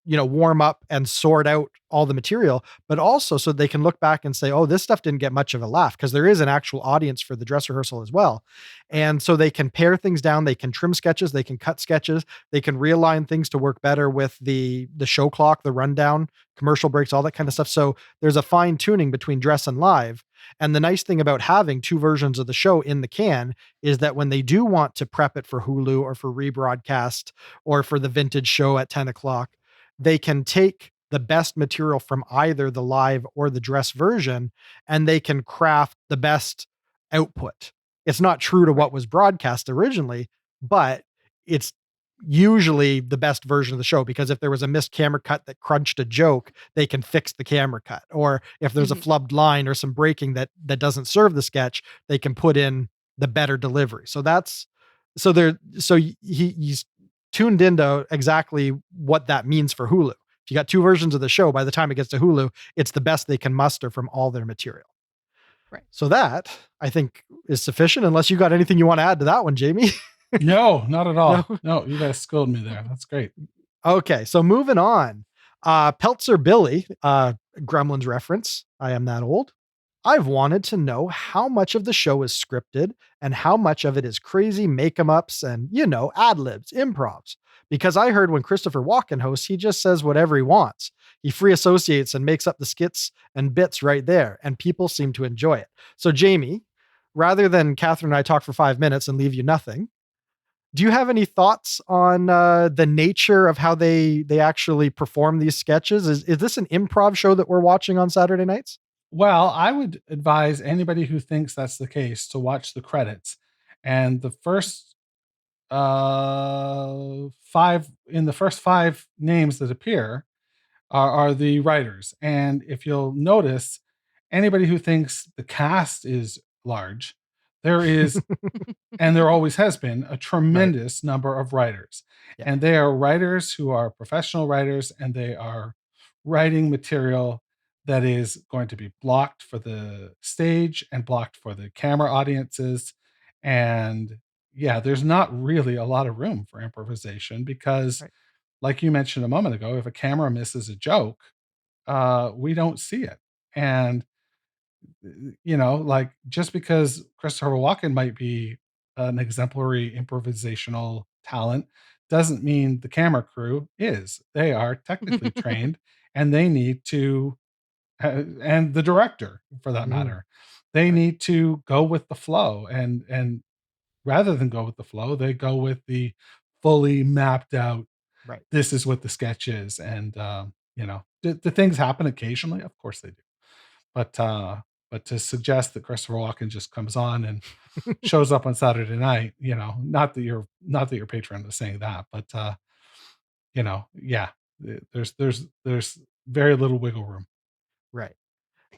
S2: warm up and sort out all the material, but also so they can look back and say, oh, this stuff didn't get much of a laugh, because there is an actual audience for the dress rehearsal as well. And so they can pare things down, they can trim sketches, they can cut sketches, they can realign things to work better with the show clock, the rundown, commercial breaks, all that kind of stuff. So there's a fine tuning between dress and live. And the nice thing about having 2 versions of the show in the can is that when they do want to prep it for Hulu or for rebroadcast or for the vintage show at 10 o'clock, they can take the best material from either the live or the dress version, and they can craft the best output. It's not true to what was broadcast originally, but it's usually the best version of the show, because if there was a missed camera cut that crunched a joke, they can fix the camera cut. Or if there's a flubbed line or some breaking that doesn't serve the sketch, they can put in the better delivery. He's tuned into exactly what that means for Hulu. If you got 2 versions of the show, by the time it gets to Hulu, it's the best they can muster from all their material.
S1: Right.
S2: So that, I think, is sufficient, unless you got anything you want to add to that one, Jamie.
S3: No, not at all. No, you guys schooled me there. That's great.
S2: Okay, so moving on. Peltzer Billy, Gremlins reference. I am that old. I've wanted to know how much of the show is scripted and how much of it is crazy make-em-ups and, ad-libs, improvs. Because I heard when Christopher Walken hosts, he just says whatever he wants. He free associates and makes up the skits and bits right there, and people seem to enjoy it. So Jamie, rather than Catherine and I talk for 5 minutes and leave you nothing, do you have any thoughts on the nature of how they actually perform these sketches? Is this an improv show that we're watching on Saturday nights?
S3: Well, I would advise anybody who thinks that's the case to watch the credits. And the first five names that appear are the writers. And if you'll notice, anybody who thinks the cast is large, there is, and there always has been, a tremendous number of writers.
S2: Yeah.
S3: And they are writers who are professional writers, and they are writing material that is going to be blocked for the stage and blocked for the camera audiences. And yeah, there's not really a lot of room for improvisation because,
S2: Right.
S3: like you mentioned a moment ago, if a camera misses a joke, we don't see it. And like, just because Christopher Walken might be an exemplary improvisational talent doesn't mean the camera crew is. They are technically trained, and they need to, and the director for that matter, they need to go with the flow. And rather than go with the flow, they go with the fully mapped out,
S2: Right.
S3: this is what the sketch is. And, the things happen occasionally. Of course they do. But to suggest that Christopher Walken just comes on and shows up on Saturday night, not that your patron is saying that, but yeah, there's very little wiggle room.
S2: Right.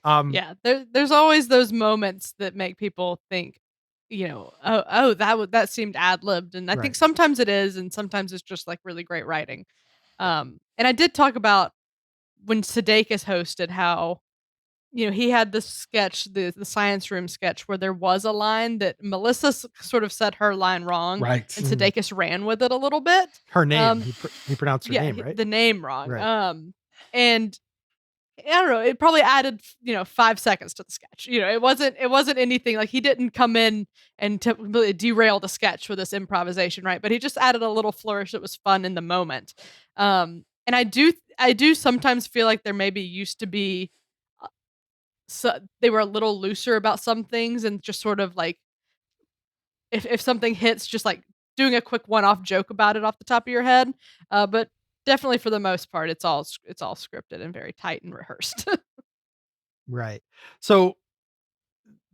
S1: Yeah, there's always those moments that make people think, that seemed ad-libbed, and I think
S2: Right.
S1: sometimes it is, and sometimes it's just like really great writing. And I did talk about when Sudeikis hosted how, he had this sketch, the science room sketch, where there was a line that Melissa sort of said her line wrong,
S3: Right.
S1: and Sudeikis ran with it a little bit.
S2: Her name. He pronounced her
S1: Yeah,
S2: name, right?
S1: the name wrong.
S2: Right.
S1: And I don't know, it probably added, 5 seconds to the sketch. It wasn't anything like he didn't come in and to really derail the sketch with this improvisation, right? But he just added a little flourish that was fun in the moment. And I do sometimes feel like there maybe used to be so they were a little looser about some things and just sort of like if something hits, just like doing a quick one-off joke about it off the top of your head. But definitely for the most part, it's all scripted and very tight and rehearsed.
S2: Right. So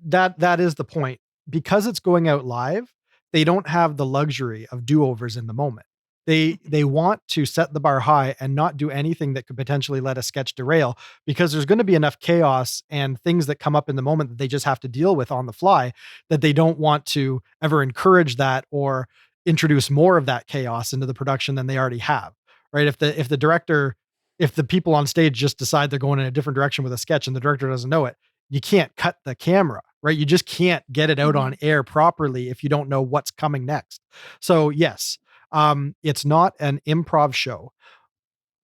S2: that is the point. Because it's going out live, they don't have the luxury of do-overs in the moment. They want to set the bar high and not do anything that could potentially let a sketch derail, because there's going to be enough chaos and things that come up in the moment that they just have to deal with on the fly, that they don't want to ever encourage that or introduce more of that chaos into the production than they already have. Right? If the people on stage just decide they're going in a different direction with a sketch and the director doesn't know it, you can't cut the camera, right? You just can't get it out on air properly if you don't know what's coming next. So yes, it's not an improv show.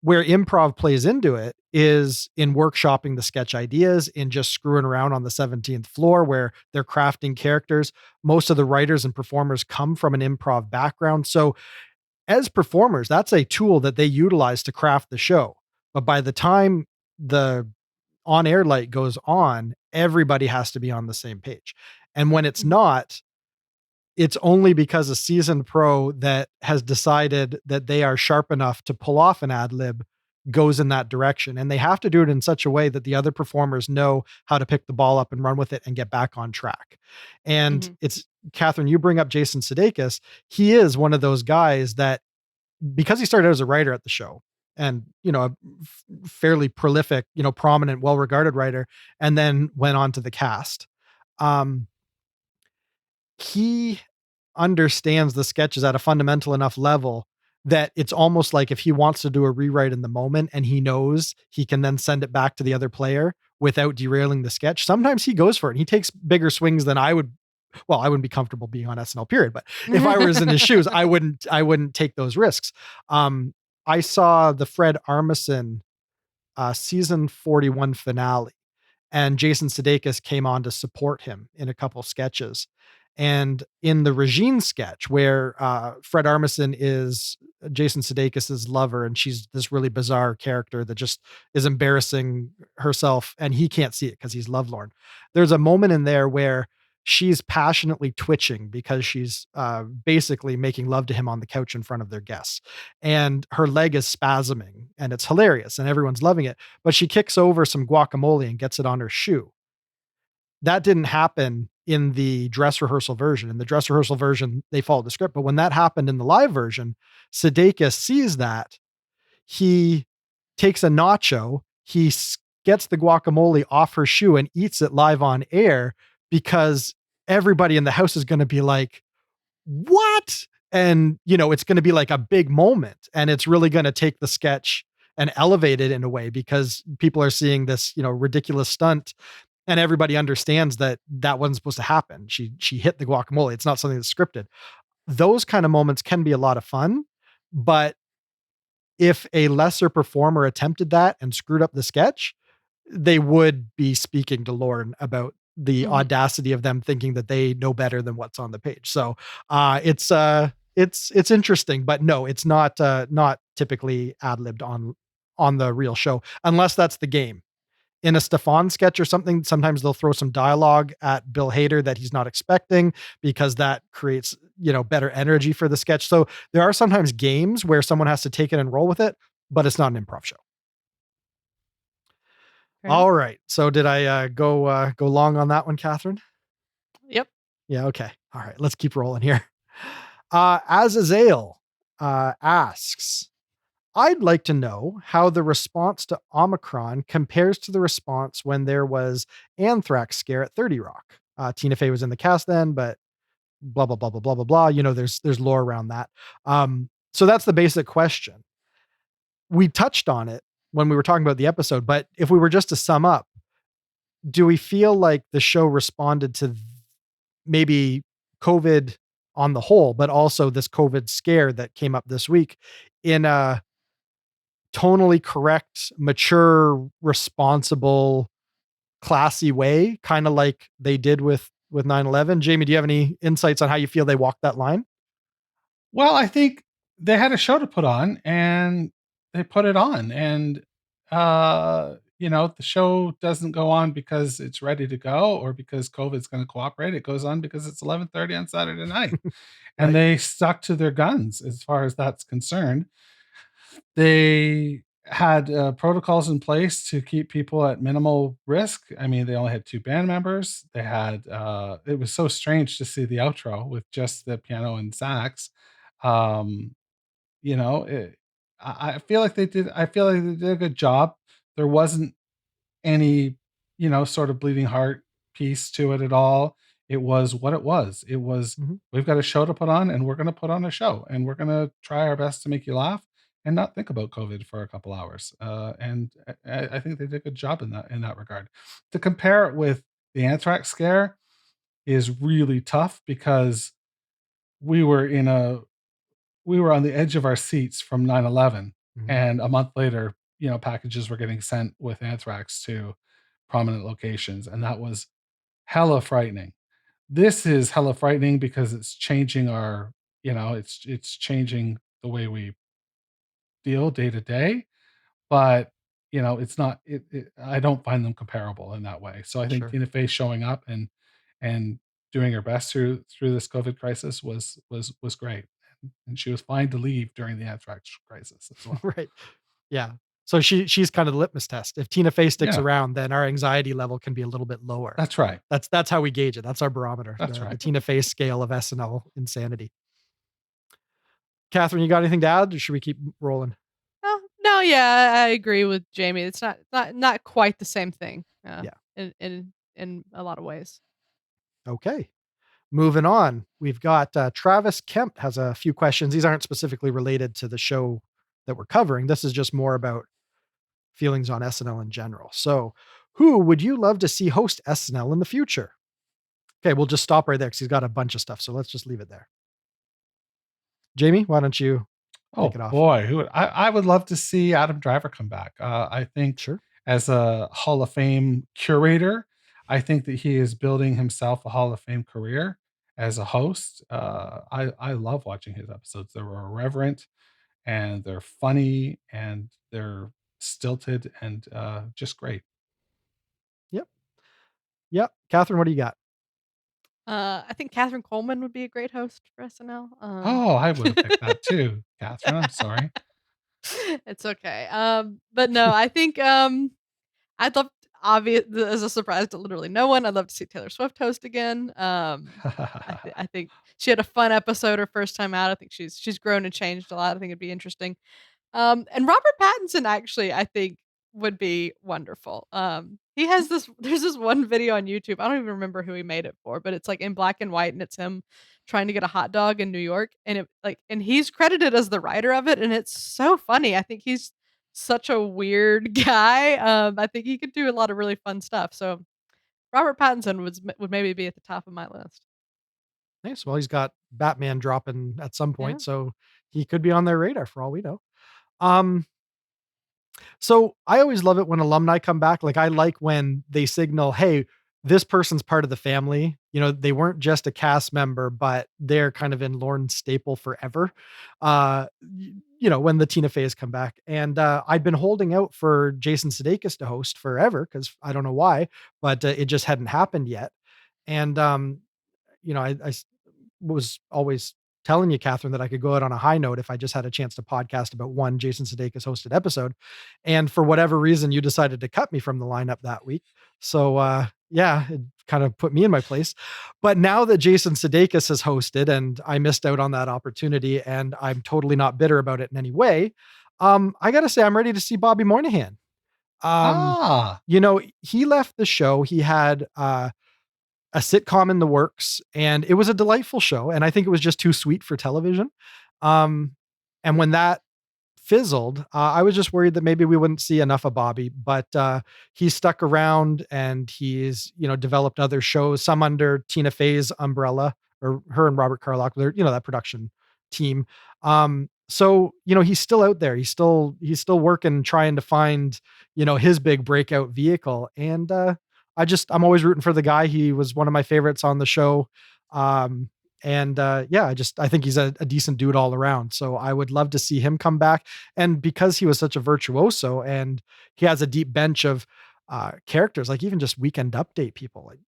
S2: Where improv plays into it is in workshopping the sketch ideas, in just screwing around on the 17th floor where they're crafting characters. Most of the writers and performers come from an improv background. So as performers, that's a tool that they utilize to craft the show. But by the time the on-air light goes on, everybody has to be on the same page. And when it's not, it's only because a seasoned pro that has decided that they are sharp enough to pull off an ad lib goes in that direction. And they have to do it in such a way that the other performers know how to pick the ball up and run with it and get back on track. And it's, Catherine, you bring up Jason Sudeikis. He is one of those guys that, because he started out as a writer at the show, and, a fairly prolific, prominent, well-regarded writer, and then went on to the cast. He understands the sketches at a fundamental enough level that it's almost like if he wants to do a rewrite in the moment and he knows he can then send it back to the other player without derailing the sketch, sometimes he goes for it. He takes bigger swings than I would. Well, I wouldn't be comfortable being on SNL period, but if I was in his shoes, I wouldn't take those risks. I saw the Fred Armisen season 41 finale, and Jason Sudeikis came on to support him in a couple sketches. And in the Regine sketch, where Fred Armisen is Jason Sudeikis' lover, and she's this really bizarre character that just is embarrassing herself, and he can't see it because he's lovelorn. There's a moment in there where she's passionately twitching because she's basically making love to him on the couch in front of their guests, and her leg is spasming, and it's hilarious, and everyone's loving it. But she kicks over some guacamole and gets it on her shoe. That didn't happen in the dress rehearsal version. In the dress rehearsal version, they followed the script. But when that happened in the live version, Sudeikis sees that. He takes a nacho, gets the guacamole off her shoe and eats it live on air because everybody in the house is going to be like, what? And, it's going to be like a big moment. And it's really going to take the sketch and elevate it in a way because people are seeing this, ridiculous stunt. And everybody understands that wasn't supposed to happen. She hit the guacamole. It's not something that's scripted. Those kind of moments can be a lot of fun, but if a lesser performer attempted that and screwed up the sketch, they would be speaking to Lorne about the audacity of them thinking that they know better than what's on the page. So it's interesting, but no, it's not typically ad-libbed on the real show, unless that's the game. In a Stefan sketch or something, sometimes they'll throw some dialogue at Bill Hader that he's not expecting because that creates, better energy for the sketch. So there are sometimes games where someone has to take it and roll with it, but it's not an improv show. Okay. All right. So did I go long on that one, Catherine?
S1: Yep.
S2: Yeah. Okay. All right. Let's keep rolling here. Azazel asks, I'd like to know how the response to Omicron compares to the response when there was anthrax scare at 30 Rock. Tina Fey was in the cast then, but blah, blah, blah, blah, blah, blah, blah. There's lore around that. So that's the basic question. We touched on it when we were talking about the episode, but if we were just to sum up, do we feel like the show responded to maybe COVID on the whole, but also this COVID scare that came up this week in a tonally correct, mature, responsible, classy way, kind of like they did with 9/11? Jamie, do you have any insights on how you feel they walked that line?
S3: Well, I think they had a show to put on and they put it on. And the show doesn't go on because it's ready to go or because COVID's going to cooperate. It goes on because it's 11:30 on Saturday night. And they stuck to their guns as far as that's concerned. They had protocols in place to keep people at minimal risk. I mean, they only had 2 band members. They had it was so strange to see the outro with just the piano and sax. Um, I feel like they did. I feel like they did a good job. There wasn't any, sort of bleeding heart piece to it at all. It was what it was. It was, we've got a show to put on and we're going to put on a show and we're going to try our best to make you laugh and not think about COVID for a couple hours. And I think they did a good job in that regard. To compare it with the anthrax scare is really tough because we were on the edge of our seats from 9/11, and a month later, packages were getting sent with anthrax to prominent locations, and that was hella frightening. This is hella frightening because it's changing it's changing the way we deal day to day, but it's not. I don't find them comparable in that way. So I think Tina Fey showing up and doing her best through this COVID crisis was great. And she was fine to leave during the anthrax crisis as well.
S2: Right. Yeah. So she's kind of the litmus test. If Tina Fey sticks around, then our anxiety level can be a little bit lower.
S3: That's right.
S2: That's how we gauge it. That's our barometer.
S3: That's right.
S2: The Tina Fey scale of SNL insanity. Catherine, you got anything to add, or should we keep rolling?
S1: No, yeah, I agree with Jamie. It's not quite the same thing. In a lot of ways.
S2: Okay. Moving on, we've got Travis Kemp has a few questions. These aren't specifically related to the show that we're covering. This is just more about feelings on SNL in general. So, who would you love to see host SNL in the future? Okay, we'll just stop right there because he's got a bunch of stuff. So let's just leave it there. Jamie, why don't you?
S3: Oh
S2: kick it off.
S3: boy, I would love to see Adam Driver come back. I think
S2: Sure.
S3: as a Hall of Fame curator, I think that he is building himself a Hall of Fame career as a host. I love watching his episodes. They're irreverent and they're funny and they're stilted and just great.
S2: Yep. Yep. Catherine, what do you got?
S1: I think Catherine Coleman would be a great host for SNL.
S3: Oh, I would have picked that too, Catherine. I'm sorry.
S1: It's okay. But no, I think I'd love obvious as a surprise to literally no one. I'd love to see Taylor Swift host again. I think she had a fun episode her first time out. I think she's grown and changed a lot. I think it'd be interesting. And Robert Pattinson actually, I think, would be wonderful. He has this there's this one video on YouTube. I don't even remember who he made it for, but it's like in black and white and it's him trying to get a hot dog in New York and he's credited as the writer of it and it's so funny. I think he's such a weird guy. I think he could do a lot of really fun stuff. So Robert Pattinson would maybe be at the top of my list.
S2: Nice. Well, he's got Batman dropping at some
S1: Yeah.
S2: point, so he could be on their radar for all we know. Um, so I always love it when alumni come back. Like I like when they signal, hey, this person's part of the family. You know, they weren't just a cast member, but they're kind of in Lorne's staple forever. You know, when the Tina Fey's come back. And I'd been holding out for Jason Sudeikis to host forever because I don't know why, but it just hadn't happened yet. And you know, was always telling you, Catherine, that I could go out on a high note if I just had a chance to podcast about one Jason Sudeikis hosted episode. And for whatever reason, you decided to cut me from the lineup that week. So, yeah, it kind of put me in my place. But now that Jason Sudeikis has hosted and I missed out on that opportunity and I'm totally not bitter about it in any way, I got to say, I'm ready to see Bobby Moynihan.
S3: Ah,
S2: You know, he left the show. He had, a sitcom in the works, and it was a delightful show, and I think it was just too sweet for television. Um, and when that fizzled, I was just worried that maybe we wouldn't see enough of Bobby, but he's stuck around and he's, you know, developed other shows, some under Tina Fey's umbrella or her and Robert Carlock, they're, you know, that production team. So, you know, he's still out there. He's still working, trying to find, you know, his big breakout vehicle. And I'm always rooting for the guy. He was one of my favorites on the show. Um, yeah, I think he's a decent dude all around. So I would love to see him come back. And because he was such a virtuoso and he has a deep bench of characters, like even just Weekend Update people like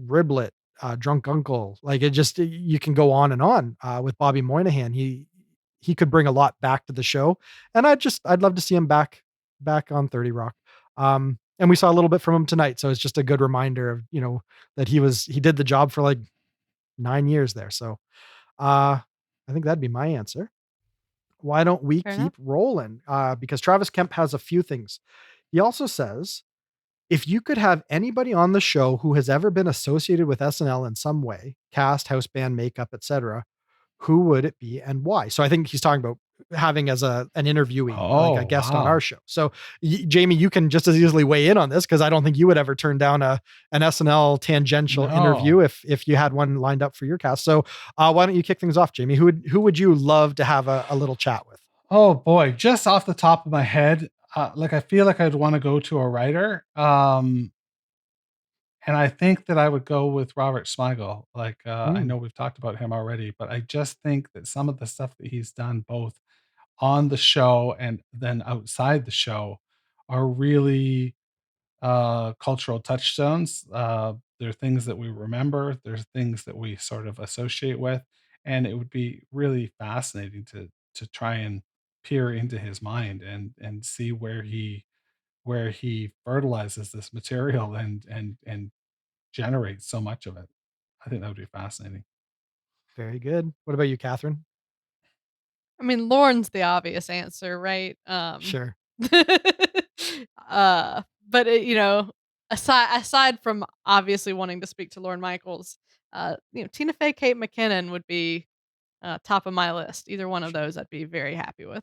S2: Riblet, Drunk Uncle, like it just, you can go on and on with Bobby Moynihan. He could bring a lot back to the show. And I'd love to see him back on 30 Rock. And we saw a little bit from him tonight. So it's just a good reminder of, you know, that he did the job for like 9 years there. So, I think that'd be my answer. Why don't we
S1: Fair
S2: keep
S1: enough.
S2: rolling? Because Travis Kemp has a few things. He also says, if you could have anybody on the show who has ever been associated with SNL in some way, cast, house band, makeup, etc., who would it be and why? So I think he's talking about having as an interviewee, like a
S3: oh,
S2: guest on
S3: wow.
S2: our show. So Jamie, you can just as easily weigh in on this because I don't think you would ever turn down an SNL tangential interview
S3: No.
S2: if you had one lined up for your cast. So why don't you kick things off, Jamie? Who would you love to have a little chat with?
S3: Oh boy, just off the top of my head, like I feel like I'd want to go to a writer. And I think that I would go with Robert Smigel. Like I
S2: Mm,
S3: know we've talked about him already, but I just think that some of the stuff that he's done both on the show and then outside the show are really cultural touchstones. They're things that we remember. There's things that we sort of associate with, and it would be really fascinating to try and peer into his mind and see where he fertilizes this material and generates so much of it. I think that would be fascinating.
S2: very good. What about you, Catherine?
S1: I mean, Lorne's the obvious answer, right?
S2: Sure.
S1: But aside from obviously wanting to speak to Lorne Michaels, Tina Fey, Kate McKinnon would be top of my list. Either one of those, I'd be very happy with.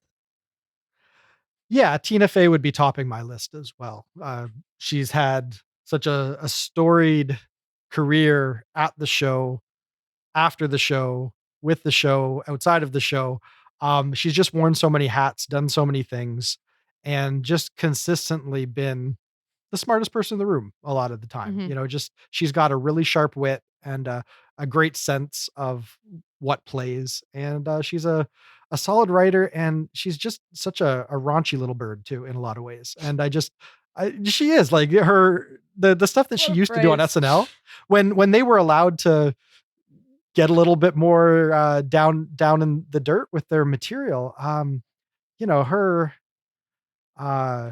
S2: Yeah, Tina Fey would be topping my list as well. She's had such a storied career at the show, after the show, with the show, outside of the show. She's just worn so many hats, done so many things, and just consistently been the smartest person in the room a lot of the time.
S1: Mhm.
S2: Just she's got a really sharp wit and a great sense of what plays, and she's a solid writer, and she's just such a raunchy little bird too in a lot of ways. And she is like the stuff that
S1: What
S2: she
S1: a
S2: used to do on
S1: phrase.
S2: SNL when they were allowed to get a little bit more down in the dirt with their material. Her uh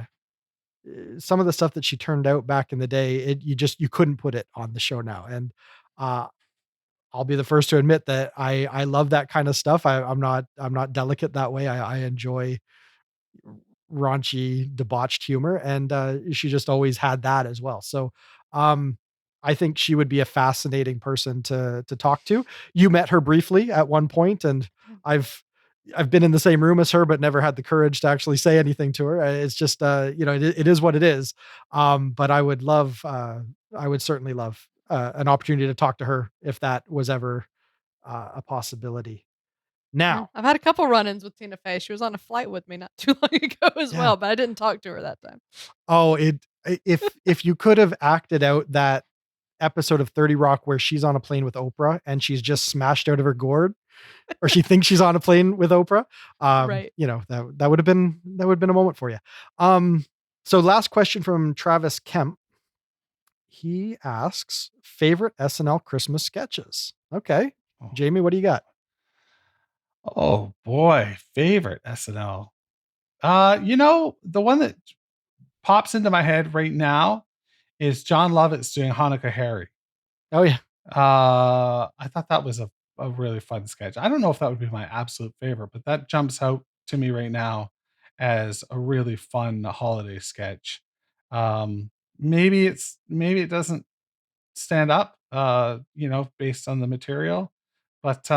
S2: some of the stuff that she turned out back in the day, you couldn't put it on the show now. And uh I'll be the first to admit that I love that kind of stuff. I'm not delicate that way. I enjoy raunchy, debauched humor, and she just always had that as well. So, um, I think she would be a fascinating person to talk to. You met her briefly at one point, and I've I've been in the same room as her, but never had the courage to actually say anything to her. It's just, it is what it is. But I would certainly love an opportunity to talk to her if that was ever a possibility.
S1: Yeah,
S2: Now,
S1: I've had a couple run-ins with Tina Fey. She was on a flight with me not too long ago as
S2: yeah.
S1: well, but I didn't talk to her that time.
S2: Oh, if you could have acted out that episode of 30 Rock where she's on a plane with Oprah and she's just smashed out of her gourd, or she thinks she's on a plane with Oprah,
S1: Right.
S2: that would have been a moment for you. So last question from Travis Kemp. He asks, favorite SNL Christmas sketches. Okay.
S3: Oh,
S2: Jamie, what do you got?
S3: oh boy, favorite SNL. The one that pops into my head right now is John Lovett's doing Hanukkah Harry.
S2: Oh yeah.
S3: I thought that was a really fun sketch. I don't know if that would be my absolute favorite, but that jumps out to me right now as a really fun holiday sketch. Um, maybe it doesn't stand up, based on the material, but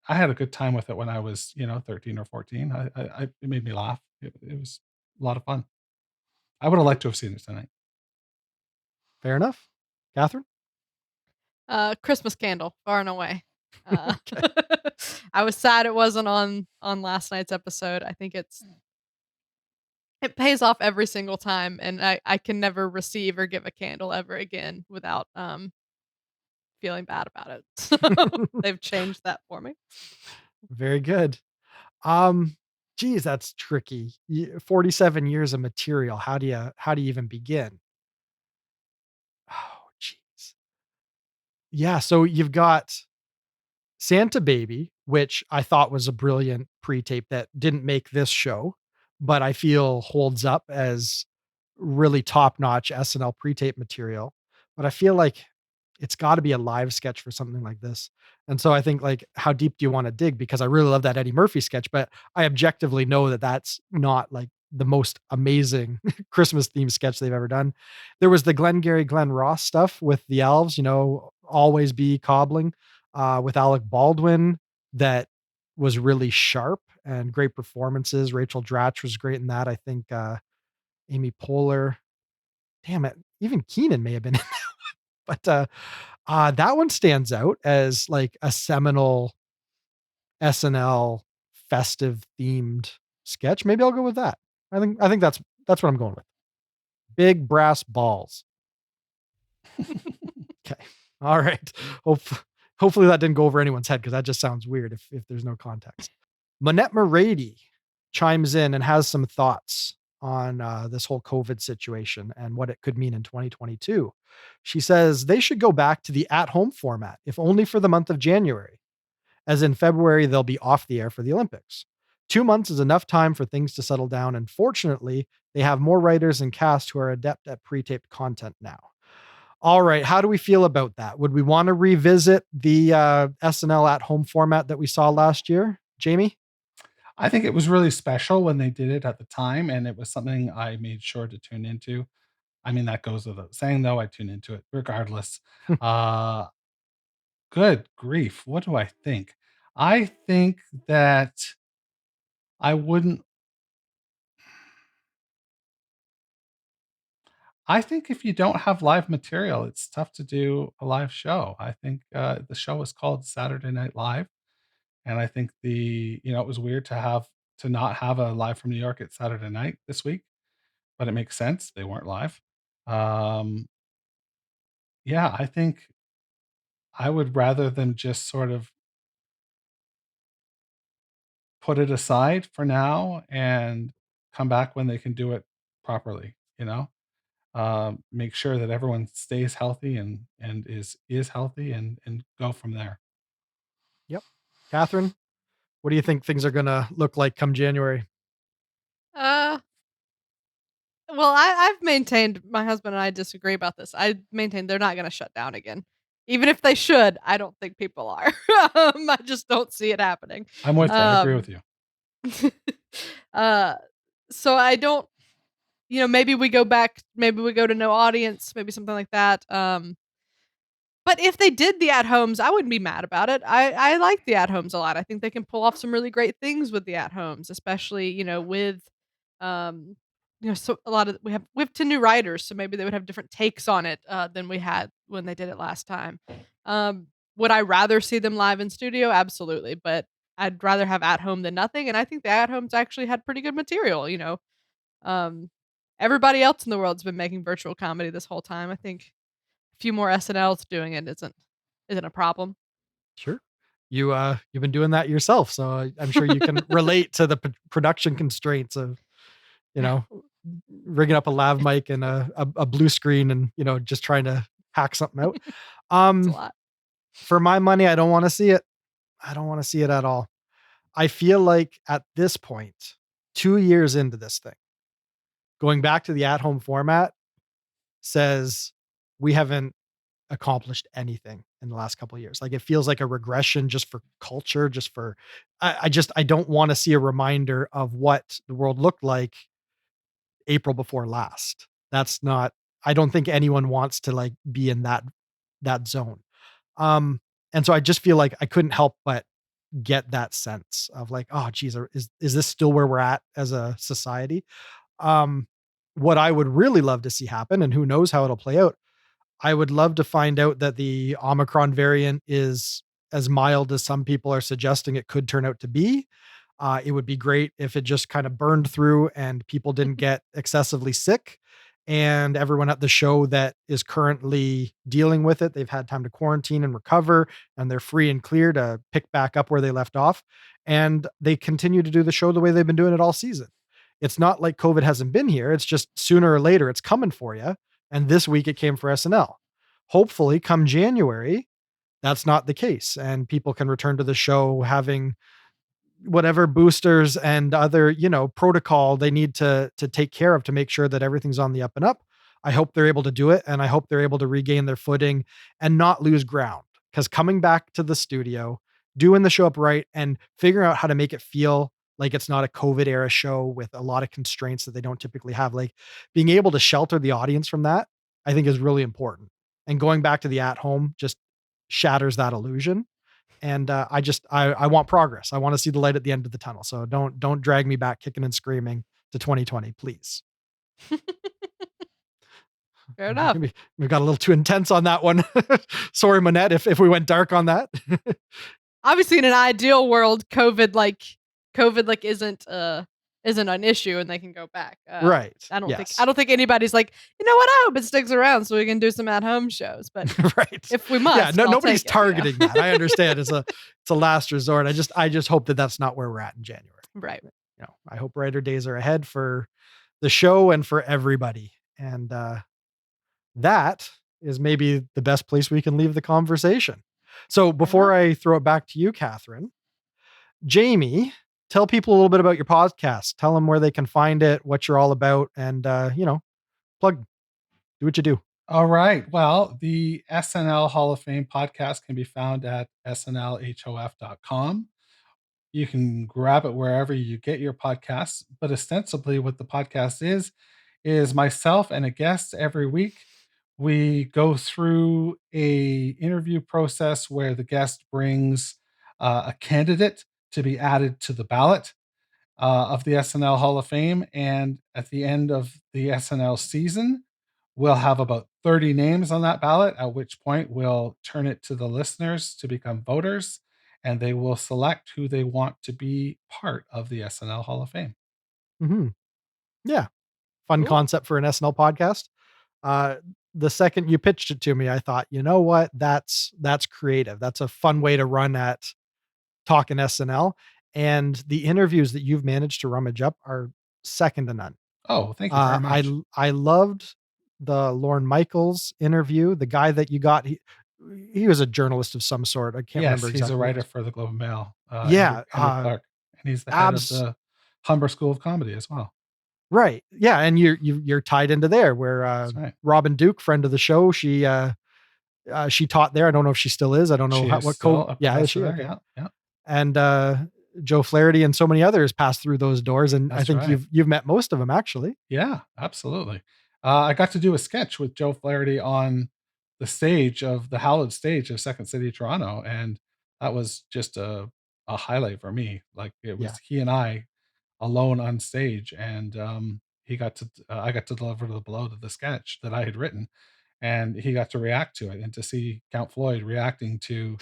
S3: I had a good time with it when I was, 13 or 14. It made me laugh. It was a lot of fun. I would have liked to have seen it tonight.
S2: Fair enough. Catherine?
S1: Christmas Candle, far and away. Uh,
S2: Okay.
S1: I was sad it wasn't on last night's episode. I think it pays off every single time, and I can never receive or give a candle ever again without feeling bad about it. So they've changed that for me.
S2: Very good. Um, Geez, that's tricky. 47 years of material. How do you even begin? Oh, jeez. Yeah, so you've got Santa Baby, which I thought was a brilliant pre-tape that didn't make this show, but I feel holds up as really top-notch SNL pre-tape material. But I feel like it's gotta be a live sketch for something like this. And so I think, like, how deep do you wanna dig? Because I really love that Eddie Murphy sketch, but I objectively know that that's not, like, the most amazing Christmas themed sketch they've ever done. There was the Glengarry Glen Ross stuff with the Elves, Always Be Cobbling, with Alec Baldwin, that was really sharp and great performances. Rachel Dratch was great in that. I think, Amy Poehler, damn it, even Kenan may have been in that, but, that one stands out as, like, a seminal SNL festive themed sketch. Maybe I'll go with that. I think that's what I'm going with. Big brass balls. Okay. All right. Hope Hopefully that didn't go over anyone's head because that just sounds weird if there's no context. Manette Marady chimes in and has some thoughts on this whole COVID situation and what it could mean in 2022. She says they should go back to the at-home format, if only for the month of January, as in February they'll be off the air for the Olympics. 2 months is enough time for things to settle down, and fortunately, they have more writers and cast who are adept at pre-taped content now. All right. How do we feel about that? Would we want to revisit the SNL at home format that we saw last year? Jamie?
S3: I think it was really special when they did it at the time, and it was something I made sure to tune into. I mean, that goes without saying, though. I tune into it regardless. Uh, Good grief. What do I think? I think that I wouldn't. I think if you don't have live material, it's tough to do a live show. I think the show is called Saturday Night Live, And I think it was weird to not have a live from New York at Saturday night this week, but it makes sense. They weren't live. Um, yeah, I think I would rather them just sort of put it aside for now and come back when they can do it properly, make sure that everyone stays healthy and is healthy and go from there.
S2: Yep. Catherine, what do you think things are gonna look like come January?
S1: Uh, well, I've maintained, my husband and I disagree about this. I maintain they're not going to shut down again. Even if they should, I don't think people are. I just don't see it happening.
S3: I'm with you. I agree
S1: Um,
S3: with you.
S1: uh, so I don't, maybe we go back, maybe we go to no audience, maybe something like that. But if they did the at-homes, I wouldn't be mad about it. I like the at-homes a lot. I think they can pull off some really great things with the at-homes, especially, with, um, so a lot of we have 10 new writers, so maybe they would have different takes on it, than we had when they did it last time. Would I rather see them live in studio? Absolutely, but I'd rather have at home than nothing, and I think the at-homes actually had pretty good material. Um, everybody else in the world's been making virtual comedy this whole time. I think few more SNLs doing it isn't a problem.
S2: Sure. You've been doing that yourself, so I'm sure you can relate to the production constraints of, you
S1: Yeah,
S2: know, rigging up a lav mic and a blue screen and, just trying to hack something out.
S1: it's a
S2: Um,
S1: lot.
S2: for my money, I don't wanna see it. I don't wanna see it at all. I feel like at this point, 2 years into this thing, going back to the at-home format says we haven't accomplished anything in the last couple of years. Like, it feels like a regression just for culture, just for I don't wanna see a reminder of what the world looked like April before last. That's not I don't think anyone wants to, like, be in that zone. Um, and so I just feel like I couldn't help but get that sense of like, "Oh, geez, is this still where we're at as a society?" Um, what I would really love to see happen, and who knows how it'll play out, I would love to find out that the Omicron variant is as mild as some people are suggesting it could turn out to be. It would be great if it just kind of burned through and people didn't get excessively sick. And everyone at the show that is currently dealing with it, they've had time to quarantine and recover, and they're free and clear to pick back up where they left off. And they continue to do the show the way they've been doing it all season. It's not like COVID hasn't been here. It's just sooner or later it's coming for you. And this week it came for SNL. Hopefully, come January, that's not the case. And people can return to the show having whatever boosters and other, protocol they need to take care of to make sure that everything's on the up and up. I hope they're able to do it, and I hope they're able to regain their footing and not lose ground. Because coming back to the studio, doing the show up right, and figuring out how to make it feel like it's not a COVID era show with a lot of constraints that they don't typically have, like being able to shelter the audience from that, I think is really important. And going back to the at home just shatters that illusion. And I want progress. I want to see the light at the end of the tunnel. So don't drag me back kicking and screaming to 2020, please.
S1: Fair enough.
S2: Maybe we got a little too intense on that one. Sorry, Manette, if we went dark on that.
S1: Obviously, in an ideal world, COVID isn't an issue, and they can go back.
S2: Right.
S1: I don't think
S2: Yes.
S1: I don't think anybody's like, you know what? I hope it sticks around so we can do some at home shows. But
S2: Right.
S1: if we must,
S2: Yeah. No,
S1: I'll
S2: nobody's
S1: take it, you know?
S2: targeting that. I understand. It's a last resort. I just hope that that's not where we're at in January.
S1: Right.
S2: I hope brighter days are ahead for the show and for everybody. And that is maybe the best place we can leave the conversation. So before I throw it back to you, Catherine, Jamie, tell people a little bit about your podcast. Tell them where they can find it, what you're all about, and plug, do what you do.
S3: All right. Well, the SNL Hall of Fame podcast can be found at snlhof.com. You can grab it wherever you get your podcasts, but ostensibly what the podcast is myself and a guest every week. We go through a interview process where the guest brings a candidate to be added to the ballot of the SNL Hall of Fame. And at the end of the SNL season, we'll have about 30 names on that ballot, at which point we'll turn it to the listeners to become voters. and they will select who they want to be part of the SNL Hall of Fame.
S2: Mm-hmm. Yeah. Fun
S1: Cool.
S2: concept for an SNL podcast. Uh, the second you pitched it to me, I thought, you know what? That's creative. That's a fun way to run at talking SNL. And the interviews that you've managed to rummage up are second to none.
S3: Oh, thank you very much.
S2: I loved the Lorne Michaels interview. The guy that you got, he was a journalist of some sort. I can't remember exactly.
S3: He's a writer for the Globe and Mail.
S2: Yeah,
S3: Andrew Clark, and he's the head of the Humber School of Comedy as well.
S2: Right. Yeah, and you're tied into there where
S3: right.
S2: Robin Duke, friend of the show, she taught there. I don't know if she still is. I don't know what co. Yeah, is she?
S3: There.
S2: Okay.
S3: Yeah.
S2: And Joe Flaherty and so many others passed through those doors, and I think you've met most of them actually.
S3: Yeah, absolutely. I got to do a sketch with Joe Flaherty on the stage of the hallowed stage of Second City Toronto, and that was just a highlight for me. Like it was he and I alone on stage, and I got to deliver the blow to the sketch that I had written, and he got to react to it, and to see Count Floyd reacting to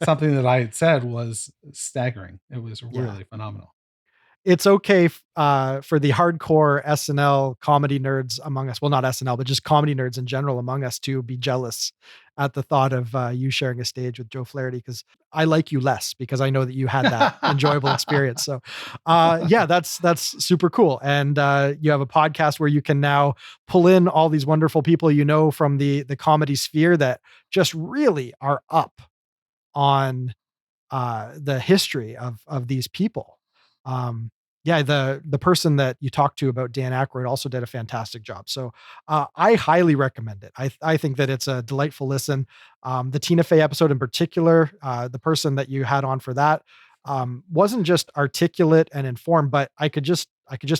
S3: something that I had said was staggering. It was really phenomenal.
S2: It's okay for the hardcore SNL comedy nerds among us. Well, not SNL, but just comedy nerds in general among us to be jealous at the thought of you sharing a stage with Joe Flaherty, because I like you less because I know that you had that enjoyable experience. So that's super cool. And you have a podcast where you can now pull in all these wonderful people you know from the comedy sphere that just really are up on the history of these people. The person that you talked to about Dan Aykroyd also did a fantastic job. So I highly recommend it. I think that it's a delightful listen. The Tina Fey episode in particular, the person that you had on for that wasn't just articulate and informed, but I could just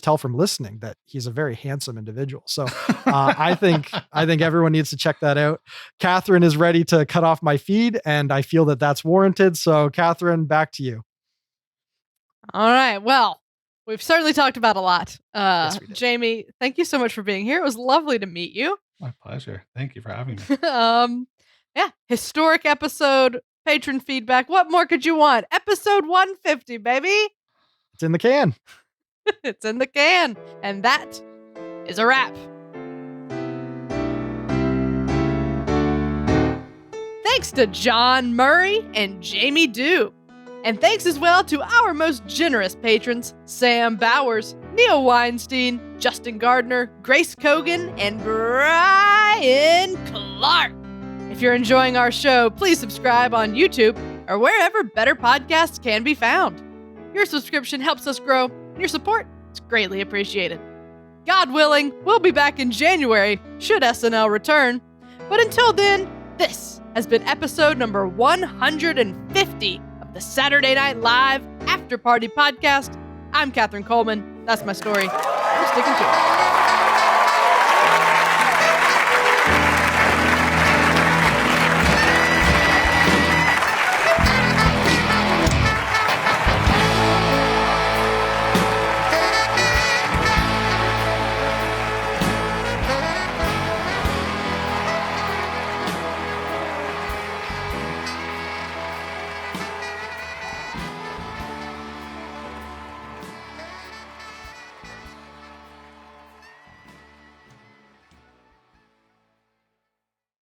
S2: tell from listening that he's a very handsome individual. So I think everyone needs to check that out. Catherine is ready to cut off my feed, and I feel that that's warranted. So Catherine, back to you.
S1: All right. Well, we've certainly talked about a lot.
S2: Yes, we did.
S1: Jamie, thank you so much for being here. It was lovely to meet you.
S3: My pleasure. Thank you for having me.
S1: Historic episode, patron feedback. What more could you want? Episode 150, baby.
S2: It's in the can.
S1: It's in the can. And that is a wrap. Thanks to John Murray and Jamie Dew. And thanks as well to our most generous patrons, Sam Bowers, Neil Weinstein, Justin Gardner, Grace Kogan, and Brian Clark. If you're enjoying our show, please subscribe on YouTube or wherever better podcasts can be found. Your subscription helps us grow, and your support is greatly appreciated. God willing, we'll be back in January, should SNL return. But until then, this has been episode number 150 the Saturday Night Live Afterparty podcast. I'm Catherine Coleman. That's my story. I'm sticking to it.